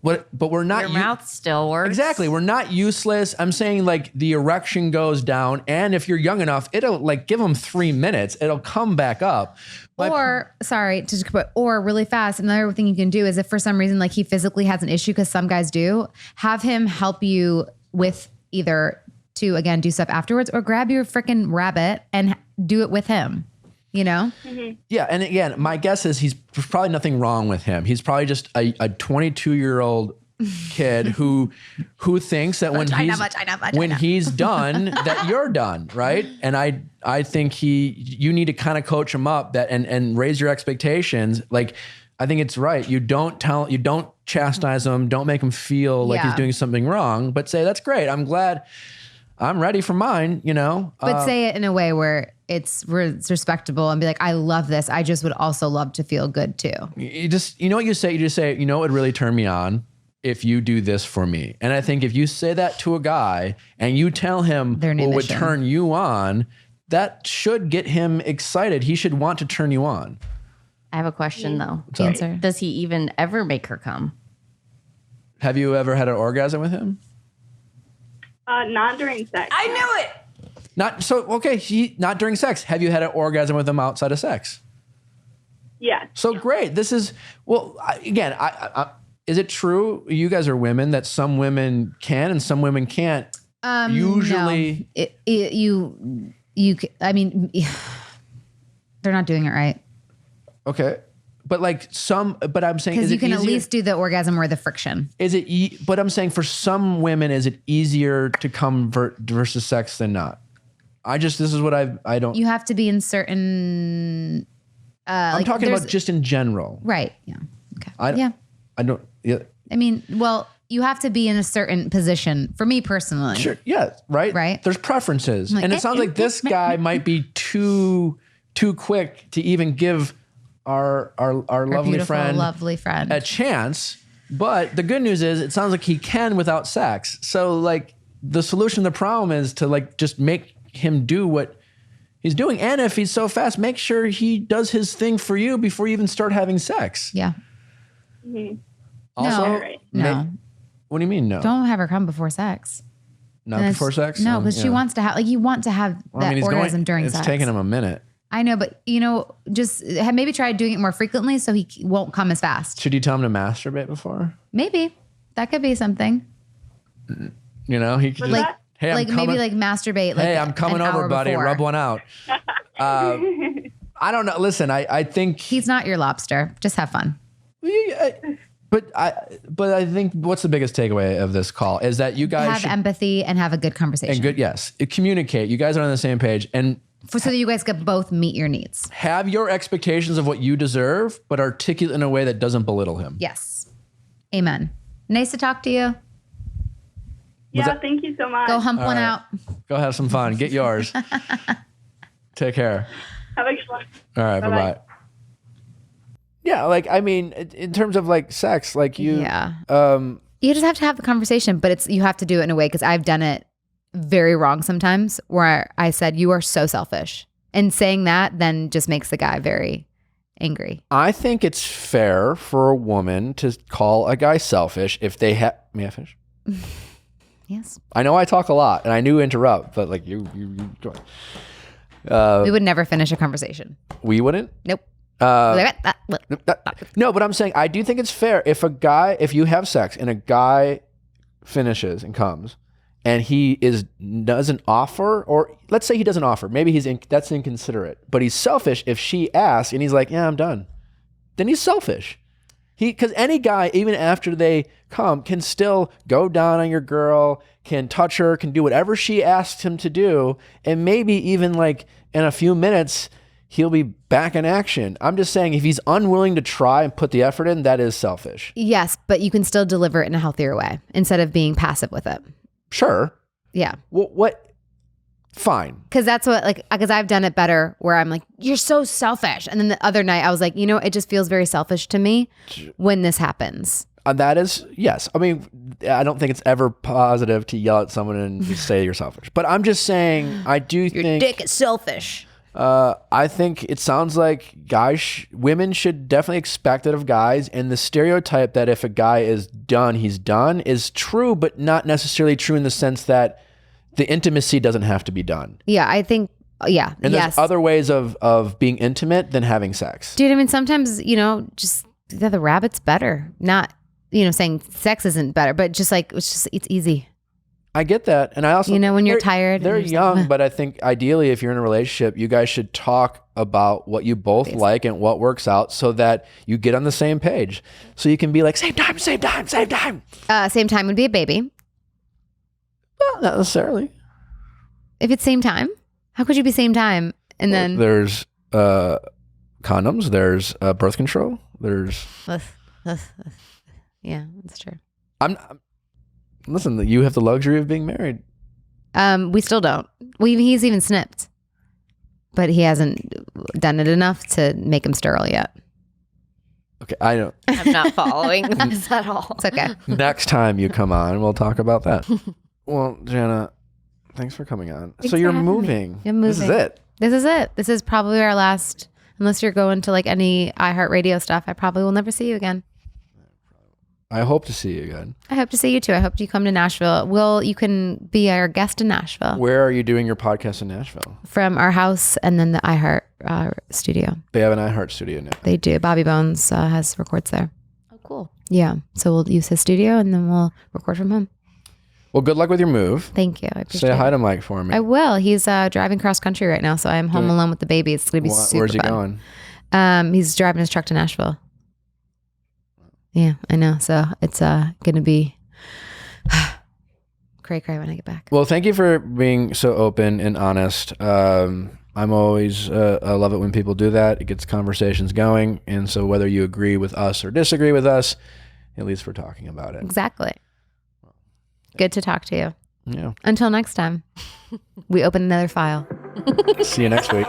but we're not. Your mouth still works. Exactly. We're not useless. I'm saying like the erection goes down, and if you're young enough, it'll like give them 3 minutes. It'll come back up. Or really fast. Another thing you can do is if for some reason like he physically has an issue, because some guys do, have him help you with either to again do stuff afterwards, or grab your freaking rabbit and do it with him. You know? Yeah, and again, my guess is there's probably nothing wrong with him. He's probably just a 22-year-old kid who thinks that when he's done, that you're done, right? And I think you need to kind of coach him up and raise your expectations. Like, I think it's right. You don't chastise him, don't make him feel like he's doing something wrong, but say, that's great. I'm glad. I'm ready for mine, you know? But say it in a way where it's respectable and be like, I love this. I just would also love to feel good too. You know what you say? You just say, you know, it would really turn me on if you do this for me. And I think if you say that to a guy and you tell him what would turn you on, that should get him excited. He should want to turn you on. I have a question though. Answer. Does he even ever make her come? Have you ever had an orgasm with him? Not during sex. I knew it. Not during sex. Have you had an orgasm with him outside of sex? Yes. So great. This is, is it true, you guys are women, that some women can and some women can't? Usually. No. I mean, they're not doing it right. Okay. But but I'm saying, because you can at least do the orgasm or the friction. But I'm saying for some women, is it easier to come versus sex than not? This is what I don't. You have to be in certain. I'm talking about just in general. Right. Yeah. Okay. I don't. Yeah. I mean, well, you have to be in a certain position. For me personally. Sure. Yeah. Right. Right. There's preferences, and it sounds like this guy might be too quick to even give our lovely friend a chance. But the good news is, it sounds like he can without sex. So like the solution to the problem is to like just make him do what he's doing. And if he's so fast, make sure he does his thing for you before you even start having sex. Yeah. Mm-hmm. Also, no. What do you mean no? Don't have her come before sex. Not And before sex? No, because she wants to have, like, you want to have that orgasm during sex. It's taking him a minute. I know, but just maybe try doing it more frequently so he won't come as fast. Should you tell him to masturbate before? Maybe that could be something. He could just, Like, hey, I'm coming. maybe like masturbate. Like, hey, I'm coming over, buddy. Before. Rub one out. I don't know. Listen, I think he's not your lobster. Just have fun. But I think what's the biggest takeaway of this call is that you guys have empathy and have a good conversation. And communicate. You guys are on the same page, and so that you guys could both meet your needs. Have your expectations of what you deserve, but articulate in a way that doesn't belittle him. Yes. Amen. Nice to talk to you. Yeah, thank you so much. Go hump one out. Go have some fun. Get yours. Take care. Have a good one. All right. Bye-bye. Yeah, like, I mean, in terms of like sex, like you... Yeah. You just have to have the conversation, but you have to do it in a way, because I've done it very wrong sometimes, where I said, you are so selfish. And saying that then just makes the guy very angry. I think it's fair for a woman to call a guy selfish if they have... May I finish? Yes. I know I talk a lot, and I do interrupt, but like you go on. We would never finish a conversation. We wouldn't? Nope. No, but I'm saying I do think it's fair if you have sex and a guy finishes and comes and he doesn't offer, or let's say he doesn't offer, maybe that's inconsiderate, but he's selfish if she asks and he's like, yeah, I'm done. Then he's selfish. Because any guy, even after they come, can still go down on your girl, can touch her, can do whatever she asks him to do, and maybe even like in a few minutes, he'll be back in action. I'm just saying, if he's unwilling to try and put the effort in, that is selfish. Yes, but you can still deliver it in a healthier way instead of being passive with it. Sure. Yeah. What? Fine. Because that's because I've done it better where I'm like, you're so selfish. And then the other night I was like, it just feels very selfish to me when this happens. That is, yes. I mean, I don't think it's ever positive to yell at someone and say you're selfish. But I'm just saying, I do think... Your dick is selfish. I think it sounds like women should definitely expect it of guys. And the stereotype that if a guy is done, he's done is true, but not necessarily true in the sense that the intimacy doesn't have to be done. Yeah, I think, yeah. And there's other ways of being intimate than having sex. Dude, I mean, sometimes, just the rabbit's better. Not, saying sex isn't better, but just like, it's easy. I get that. And I also... when you're tired. They're young, but I think ideally if you're in a relationship, you guys should talk about what you both like and what works out so that you get on the same page. So you can be like, same time. Same time would be a baby. Well, not necessarily. If it's same time, how could you be same time? And then there's condoms, there's birth control, there's... Yeah, that's true. Listen, you have the luxury of being married. We still don't. He's even snipped, but he hasn't done it enough to make him sterile yet. Okay, I don't. I'm not following this at all. It's okay. Next time you come on, we'll talk about that. Well, Jana, thanks for coming on. Thanks so you're for having moving. Me. I'm moving. This is it. This is probably our last, unless you're going to like any iHeartRadio stuff, I probably will never see you again. I hope to see you again. I hope to see you too. I hope you come to Nashville. You can be our guest in Nashville. Where are you doing your podcast in Nashville? From our house and then the iHeart studio. They have an iHeart studio now. They do. Bobby Bones records there. Oh, cool. Yeah. So we'll use his studio and then we'll record from him. Well, good luck with your move. Thank you. I appreciate it. Say hi to Mike for me. I will. He's driving cross country right now, so I'm home alone with the baby. It's going to be super Where's he fun. going? He's driving his truck to Nashville. Yeah, I know. So it's going to be cray when I get back. Well, thank you for being so open and honest. I'm always, I love it when people do that. It gets conversations going. And so whether you agree with us or disagree with us, at least we're talking about it. Exactly. Good to talk to you. Yeah. Until next time, we open another file. See you next week.